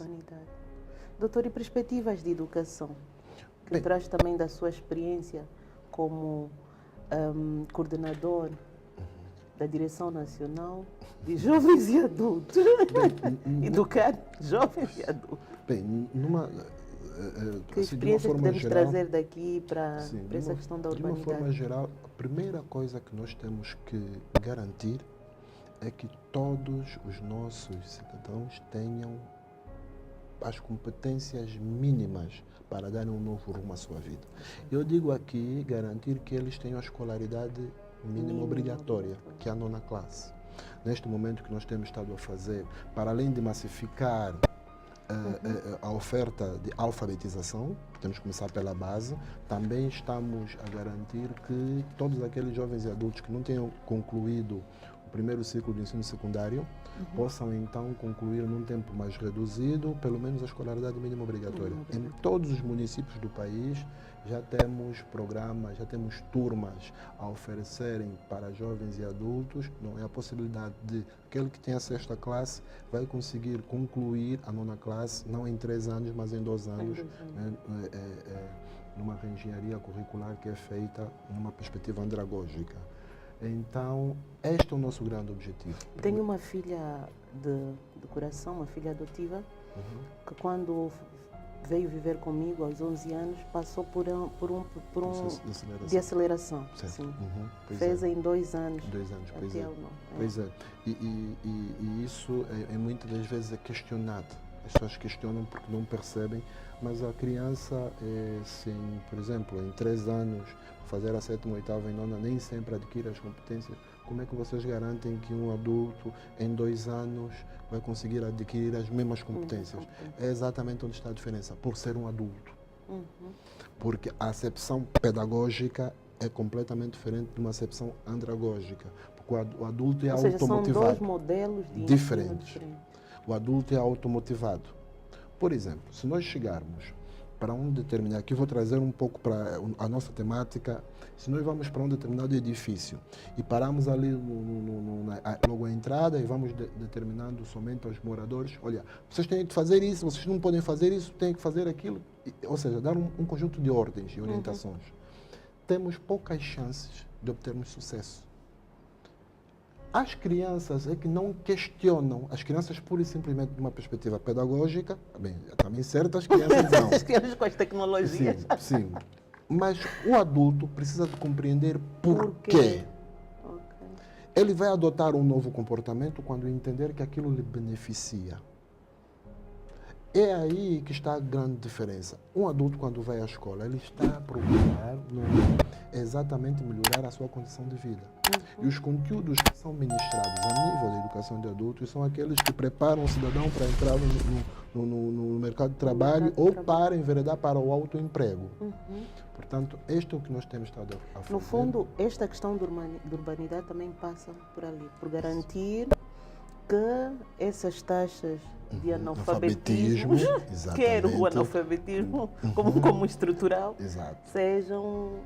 A: Doutor, e perspectivas de educação? Que traz também da sua experiência como coordenador da Direção Nacional de Jovens e Adultos. Educar jovens e adultos. Que experiência que devemos trazer daqui para essa questão da urbanidade?
B: De uma forma geral, a primeira coisa que nós temos que garantir é que todos os nossos cidadãos tenham as competências mínimas para darem um novo rumo à sua vida. Eu digo aqui garantir que eles tenham a escolaridade mínima obrigatória, que é a 9ª classe. neste momento que nós temos estado a fazer, para além de massificar a oferta de alfabetização, temos que começar pela base, também estamos a garantir que todos aqueles jovens e adultos que não tenham concluído o primeiro ciclo do ensino secundário possam então concluir num tempo mais reduzido, pelo menos a escolaridade mínima obrigatória. Em todos os municípios do país já temos programas, já temos turmas a oferecerem para jovens e adultos, não é a possibilidade de aquele que tem a 6ª classe vai conseguir concluir a 9ª classe, não em 3 anos, mas em 2 anos, numa reengenharia curricular que é feita numa perspectiva andragógica. Então, este é o nosso grande objetivo.
A: Tenho uma filha de coração, uma filha adotiva, que quando veio viver comigo aos 11 anos, passou por um
B: Processo
A: de aceleração.
B: Certo.
A: Sim.
B: Pois
A: Fez em 2 anos.
B: 2 anos, pois
A: até
B: é.
A: ou não.
B: Pois é. E isso muitas das vezes é questionado. As pessoas questionam porque não percebem, mas a criança, por exemplo, em 3 anos, fazer a 7ª, 8ª e 9ª, nem sempre adquire as competências. Como é que vocês garantem que um adulto, em 2 anos, vai conseguir adquirir as mesmas competências? É exatamente onde está a diferença, por ser um adulto. Porque a acepção pedagógica é completamente diferente de uma acepção andragógica. Porque o adulto é automotivado.
A: Ou seja, são 2 modelos de
B: diferentes. O adulto é automotivado. Por exemplo, se nós chegarmos para um determinado, aqui vou trazer um pouco para a nossa temática, se nós vamos para um determinado edifício e paramos ali logo à entrada e vamos determinando somente aos moradores, olha, vocês têm que fazer isso, vocês não podem fazer isso, têm que fazer aquilo, ou seja, dar um conjunto de ordens e orientações. Temos poucas chances de obtermos sucesso. As crianças é que não questionam, as crianças pura e simplesmente de uma perspectiva pedagógica, bem, também certas crianças não.
A: As crianças com as tecnologias.
B: Sim. Mas o adulto precisa de compreender por quê. Ele vai adotar um novo comportamento quando entender que aquilo lhe beneficia. É aí que está a grande diferença. Um adulto, quando vai à escola, ele está a procurar exatamente melhorar a sua condição de vida. E os conteúdos que são ministrados a nível da educação de adultos são aqueles que preparam o cidadão para entrar no mercado de trabalho ou para enveredar para o autoemprego. Portanto, este é o que nós temos estado a fazer.
A: No fundo, esta questão da urbanidade também passa por ali, por garantir que essas taxas de analfabetismo, quer o analfabetismo como estrutural, sejam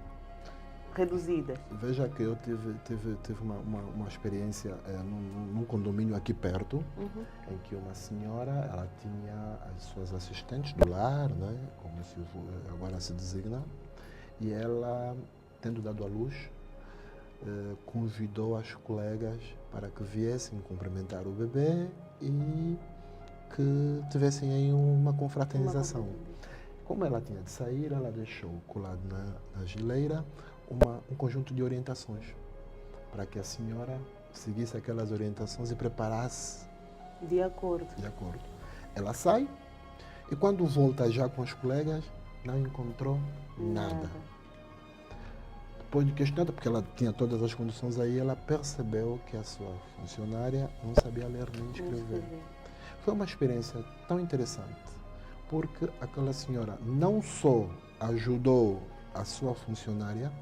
A: reduzidas.
B: Veja que eu tive uma experiência num condomínio aqui perto, em que uma senhora, ela tinha as suas assistentes do lar, né, como agora se designa, e ela, tendo dado à luz, convidou as colegas para que viessem cumprimentar o bebê e que tivessem aí uma confraternização. Como ela tinha de sair, ela deixou colado na geleira um conjunto de orientações para que a senhora seguisse aquelas orientações e preparasse
A: de acordo.
B: Ela sai e quando volta já com os colegas, não encontrou nada. Depois de questionar, porque ela tinha todas as condições aí, ela percebeu que a sua funcionária não sabia ler nem escrever. Foi uma experiência tão interessante, porque aquela senhora não só ajudou a sua funcionária,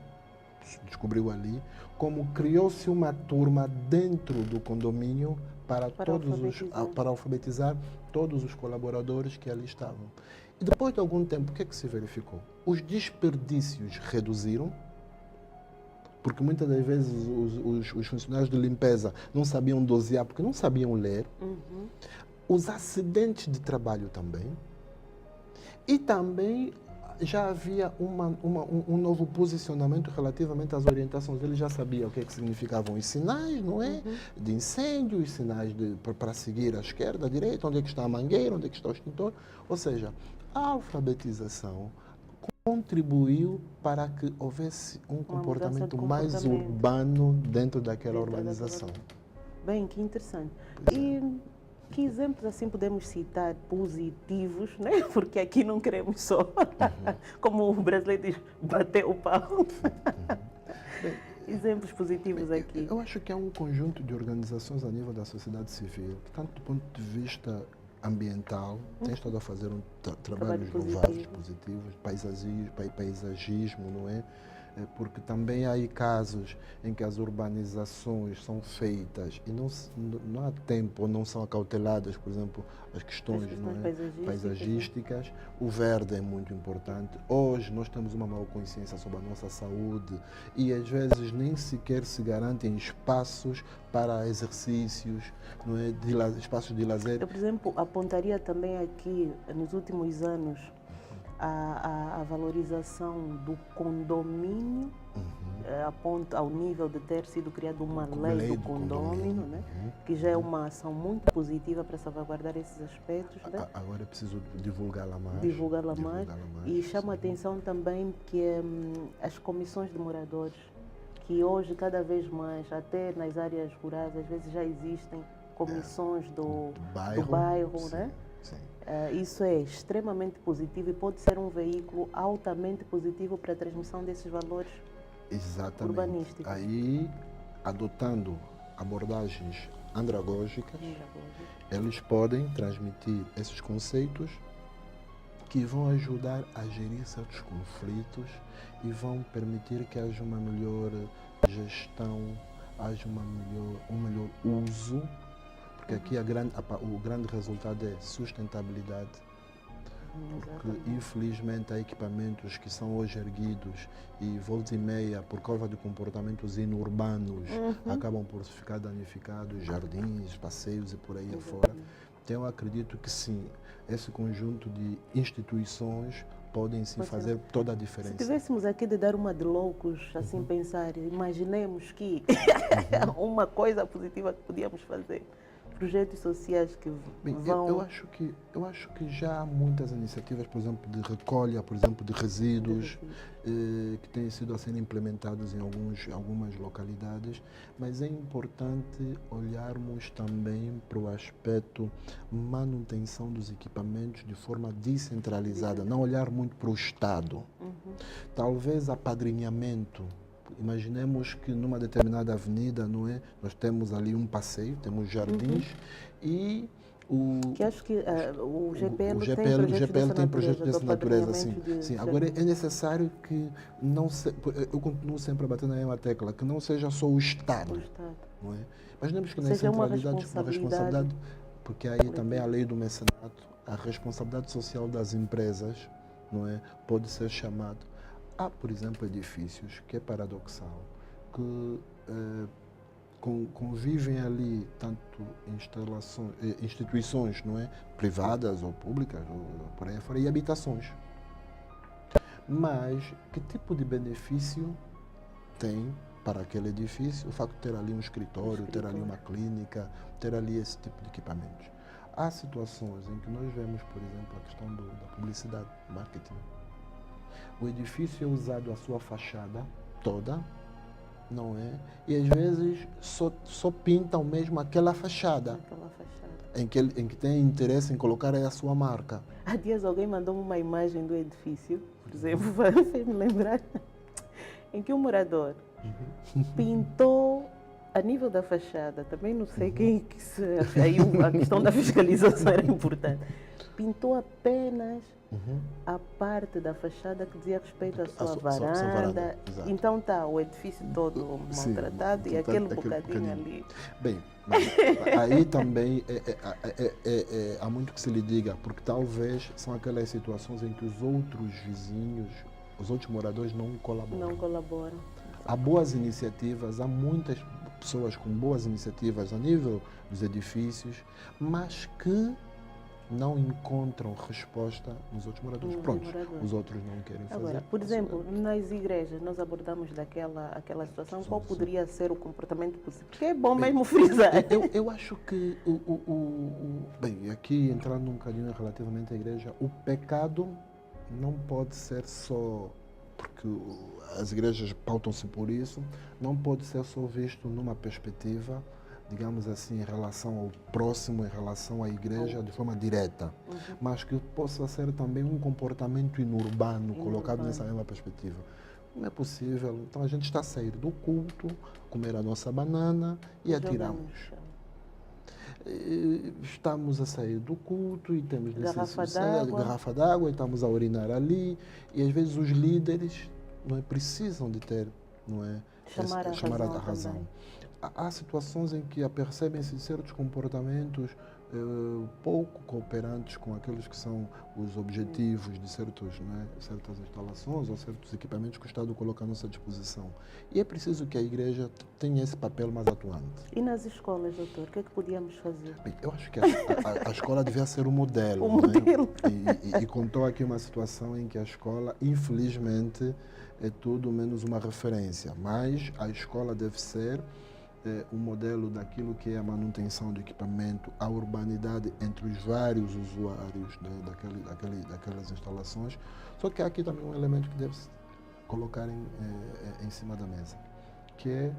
B: descobriu ali, como criou-se uma turma dentro do condomínio para alfabetizar todos os colaboradores que ali estavam. E depois de algum tempo, o que é que se verificou? Os desperdícios reduziram, porque muitas das vezes os funcionários de limpeza não sabiam dosear, porque não sabiam ler. Os acidentes de trabalho também. E também já havia um novo posicionamento relativamente às orientações. Ele já sabia o que significavam os sinais, não é? De incêndio, os sinais para seguir à esquerda, à direita, onde é que está a mangueira, onde é que está o extintor. Ou seja, a alfabetização contribuiu para que houvesse um comportamento mais urbano dentro daquela urbanização.
A: Bem, que interessante. E que exemplos assim podemos citar positivos, né? Porque aqui não queremos só, como o brasileiro diz, bater o pau. exemplos positivos aqui.
B: Eu acho que há um conjunto de organizações a nível da sociedade civil, que tanto do ponto de vista ambiental, têm estado a fazer trabalhos louváveis, positivos, paisagismo, não é? Porque também há aí casos em que as urbanizações são feitas e não há tempo, ou não são acauteladas, por exemplo, as questões não é? paisagísticas. O verde é muito importante. Hoje nós temos uma maior consciência sobre a nossa saúde e às vezes nem sequer se garantem espaços para exercícios, não é? Espaços de lazer.
A: Eu, por exemplo, apontaria também aqui, nos últimos anos, a valorização do condomínio, aponta ao nível de ter sido criada uma lei do condomínio, né? Que já é uma ação muito positiva para salvaguardar esses aspectos. Né?
B: Agora é preciso divulgá-la mais.
A: Divulgá-la mais. E chama a atenção também que as comissões de moradores, que hoje cada vez mais, até nas áreas rurais, às vezes já existem comissões do bairro,
B: sim,
A: né?
B: Sim.
A: Isso é extremamente positivo e pode ser um veículo altamente positivo para a transmissão desses valores urbanísticos.
B: Aí, adotando abordagens andragógicas, eles podem transmitir esses conceitos que vão ajudar a gerir certos conflitos e vão permitir que haja uma melhor gestão, haja um melhor uso. Porque aqui o grande resultado é sustentabilidade, porque infelizmente há equipamentos que são hoje erguidos e volta e meia, por causa de comportamentos inurbanos, acabam por ficar danificados, jardins, passeios e por aí afora. Então eu acredito que sim, esse conjunto de instituições podem sim fazer toda a diferença.
A: Se tivéssemos aqui de dar uma de loucos, assim pensar, imaginemos que uma coisa positiva que podíamos fazer. Projetos sociais que vão...
B: Eu acho que já há muitas iniciativas, por exemplo, de recolha, por exemplo, de resíduos, que têm sido a ser implementados em algumas localidades, mas é importante olharmos também para o aspecto manutenção dos equipamentos de forma descentralizada, não olhar muito para o Estado. Talvez apadrinhamento. Imaginemos que numa determinada avenida, não é? Nós temos ali um passeio, temos jardins e
A: que acho que o GPL
B: tem projetos dessa natureza. Sim. Agora é necessário que eu continuo sempre a bater na mesma tecla, que não seja só o Estado. Não é? Imaginemos que na centralidade, uma responsabilidade, porque aí também a lei do mecenato, a responsabilidade social das empresas, não é? Pode ser chamado. Há, por exemplo, edifícios, que é paradoxal, que convivem ali tanto instituições, não é? Privadas ou públicas, ou por aí fora, e habitações. Mas que tipo de benefício tem para aquele edifício o facto de ter ali um escritório, ter ali uma clínica, ter ali esse tipo de equipamentos? Há situações em que nós vemos, por exemplo, a questão da publicidade, marketing. O edifício é usado a sua fachada toda, não é? E às vezes só pintam mesmo aquela fachada. Em que tem interesse em colocar aí a sua marca.
A: Há dias alguém mandou uma imagem do edifício, por exemplo, fez me lembrar, em que um morador pintou a nível da fachada, também não sei quem que aí a questão da fiscalização era importante. Pintou apenas a parte da fachada que dizia respeito à sua varanda. Então está o edifício todo maltratado e aquele bocadinho ali.
B: Bem, aí também há muito que se lhe diga, porque talvez são aquelas situações em que os outros vizinhos, os outros moradores não colaboram. Há boas iniciativas, há muitas pessoas com boas iniciativas a nível dos edifícios, mas que não encontram resposta nos outros moradores. Os outros não querem fazer.
A: Agora, por exemplo, nas igrejas, nós abordamos aquela situação, qual poderia ser o comportamento possível? Porque é bom mesmo frisar.
B: Eu acho que, bem, aqui entrando um bocadinho relativamente à igreja, o pecado não pode ser só, porque as igrejas pautam-se por isso, não pode ser só visto numa perspectiva, digamos assim, em relação ao próximo, em relação à igreja, de forma direta, mas que possa ser também um comportamento inurbano, colocado nessa mesma perspectiva. Não é possível. Então a gente está a sair do culto, comer a nossa banana e atiramos. Estamos a sair do culto e temos garrafa d'água e estamos a urinar ali. E às vezes os líderes precisam de ter, chamar a razão. Há situações em que apercebem-se de certos comportamentos pouco cooperantes com aqueles que são os objetivos de certas instalações ou certos equipamentos que o Estado coloca à nossa disposição. E é preciso que a Igreja tenha esse papel mais atuante.
A: E nas escolas, doutor, o que é que podíamos fazer?
B: Bem, eu acho que a escola devia ser o modelo. E contou aqui uma situação em que a escola, infelizmente, é tudo menos uma referência. Mas a escola deve ser um modelo daquilo que é a manutenção do equipamento, a urbanidade entre os vários usuários daquelas instalações. Só que há aqui também um elemento que deve-se colocar em cima da mesa, que é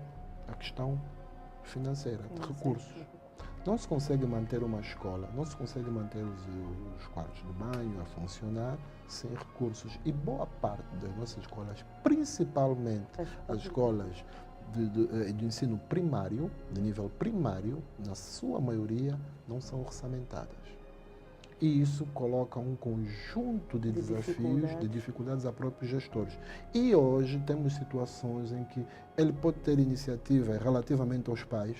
B: a questão financeira, de recursos. Não se consegue manter uma escola, não se consegue manter os quartos de banho a funcionar sem recursos. E boa parte das nossas escolas, principalmente as escolas de ensino primário, de nível primário, na sua maioria, não são orçamentadas. E isso coloca um conjunto de desafios, de dificuldades a próprios gestores. E hoje temos situações em que ele pode ter iniciativa relativamente aos pais.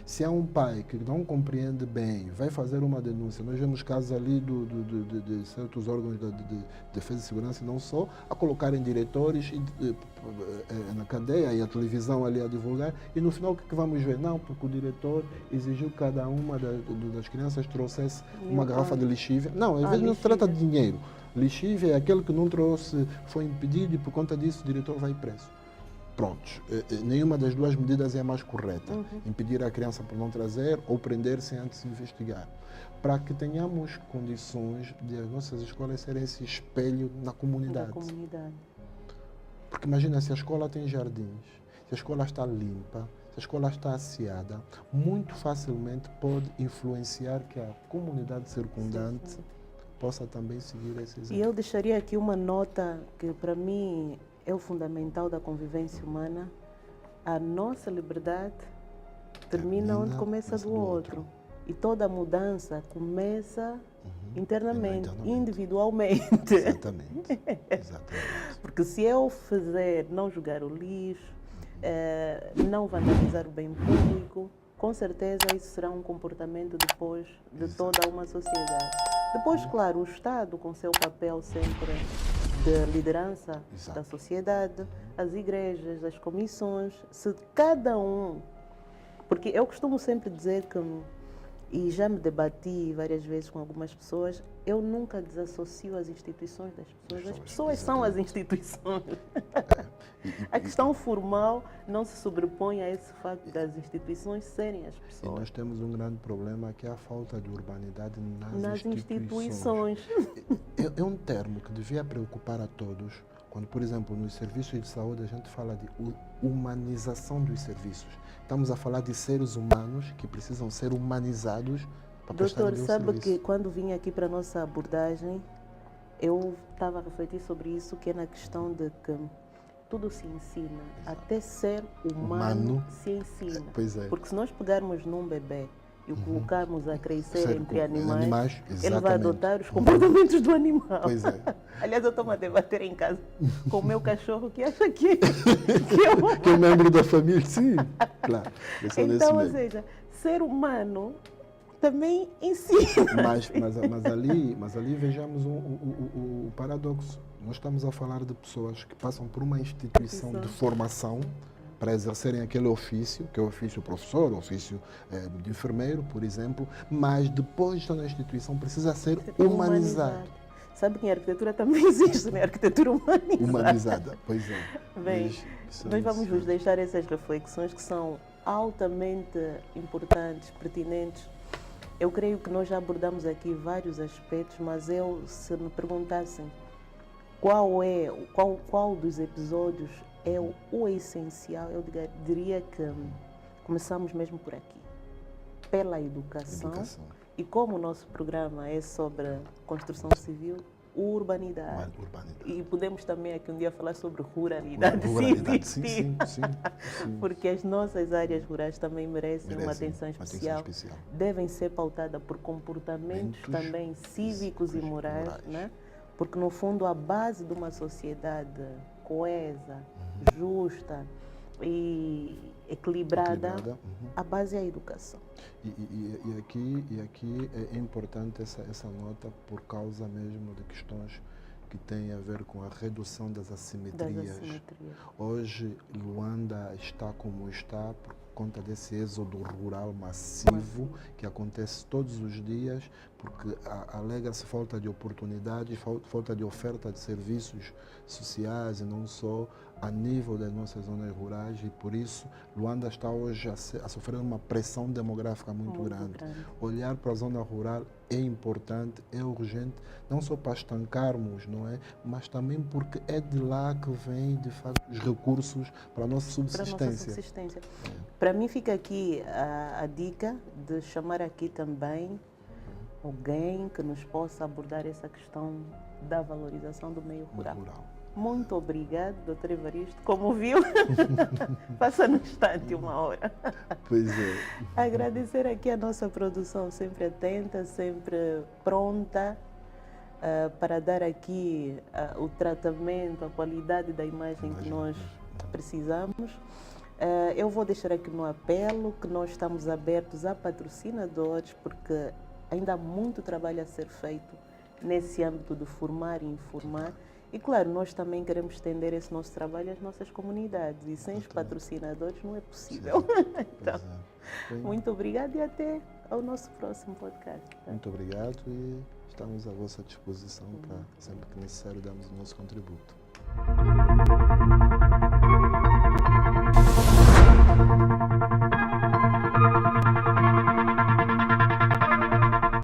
B: Se há um pai que não compreende bem, vai fazer uma denúncia. Nós vemos casos ali de certos órgãos de defesa e segurança, não só, a colocarem diretores na cadeia e a televisão ali a divulgar. E no final o que vamos ver? Não, porque o diretor exigiu que cada uma das crianças trouxesse uma garrafa de lixívia. Não, às vezes não se trata de dinheiro. Lixívia é aquele que não trouxe, foi impedido e por conta disso o diretor vai preso. Prontos, nenhuma das duas medidas é a mais correta. Impedir a criança por não trazer ou prender sem antes investigar. Para que tenhamos condições de as nossas escolas serem esse espelho na comunidade. Porque imagina, se a escola tem jardins, se a escola está limpa, se a escola está asseada, muito facilmente pode influenciar que a comunidade circundante possa também seguir esse exemplo.
A: E eu deixaria aqui uma nota que para mim é o fundamental da convivência humana. A nossa liberdade termina onde começa do outro. E toda mudança começa internamente, individualmente.
B: Exatamente.
A: Porque se eu fizer não jogar o lixo, não vandalizar o bem público, com certeza isso será um comportamento depois de toda uma sociedade. Depois, claro, o Estado, com seu papel sempre de liderança da sociedade, as igrejas, as comissões, se cada um... Porque eu costumo sempre dizer que, e já me debati várias vezes com algumas pessoas, eu nunca desassocio as instituições das pessoas. As pessoas são as instituições. A questão formal não se sobrepõe a esse facto das instituições serem as pessoas.
B: E nós temos um grande problema que é a falta de urbanidade nas
A: instituições.
B: É um termo que devia preocupar a todos. Quando, por exemplo, nos serviços de saúde a gente fala de humanização dos serviços. Estamos a falar de seres humanos que precisam ser humanizados para prestar
A: Doutor, sabe que quando vim aqui para a nossa abordagem, eu estava a refletir sobre isso, que é na questão de que tudo se ensina, até ser humano se ensina. Porque se nós pegarmos num bebê e o colocarmos a crescer entre animais, ele vai adotar os comportamentos do animal.
B: Pois é.
A: Aliás, eu estou a debater em casa com o meu cachorro que acha que
B: que é membro da família, sim, claro.
A: Então, ou seja, ser humano também ensina.
B: Mas ali vejamos o paradoxo. Nós estamos a falar de pessoas que passam por uma instituição de formação para exercerem aquele ofício, que é o ofício professor, o ofício de enfermeiro, por exemplo, mas depois de estar na instituição precisa ser humanizado.
A: Sabe que em arquitetura também existe, né? Arquitetura humanizada.
B: Humanizada, pois é.
A: Bem, nós vamos vos deixar essas reflexões que são altamente importantes, pertinentes. Eu creio que nós já abordamos aqui vários aspectos, mas se me perguntassem qual dos episódios é o essencial, eu diria que começamos mesmo por aqui, pela educação. E como o nosso programa é sobre construção civil, urbanidade.
B: Urbanidade.
A: E podemos também aqui um dia falar sobre ruralidade,
B: Ruralidade,
A: se
B: sim,
A: existir.
B: sim.
A: Porque as nossas áreas rurais também merecem uma atenção especial. Devem ser pautadas por comportamentos também cívicos e morais, né? Porque, no fundo, a base de uma sociedade coesa, justa e equilibrada, a base é a educação.
B: E aqui é importante essa nota por causa mesmo de questões que têm a ver com a redução das assimetrias. Hoje, Luanda está como está por conta desse êxodo rural massivo que acontece todos os dias, porque alega-se falta de oportunidades, falta de oferta de serviços sociais e não só a nível das nossas zonas rurais, e por isso Luanda está hoje a sofrer uma pressão demográfica muito grande. Olhar para a zona rural é importante, é urgente, não só para estancarmos, não é? Mas também porque é de lá que vêm, de facto, os recursos para a nossa subsistência.
A: Para mim fica aqui a dica de chamar aqui também alguém que nos possa abordar essa questão da valorização do meio rural. Muito obrigado, Dr. Evaristo. Como viu, passa no instante 1 hora.
B: Pois é.
A: Agradecer aqui a nossa produção, sempre atenta, sempre pronta para dar aqui o tratamento, a qualidade da imagem que nós precisamos. Eu vou deixar aqui no apelo que nós estamos abertos a patrocinadores, porque ainda há muito trabalho a ser feito nesse âmbito de formar e informar. E, claro, nós também queremos estender esse nosso trabalho às nossas comunidades. E sem os patrocinadores não é possível. Então, muito obrigado e até ao nosso próximo podcast.
B: Muito obrigado e estamos à vossa disposição para, sempre que necessário, darmos o nosso contributo.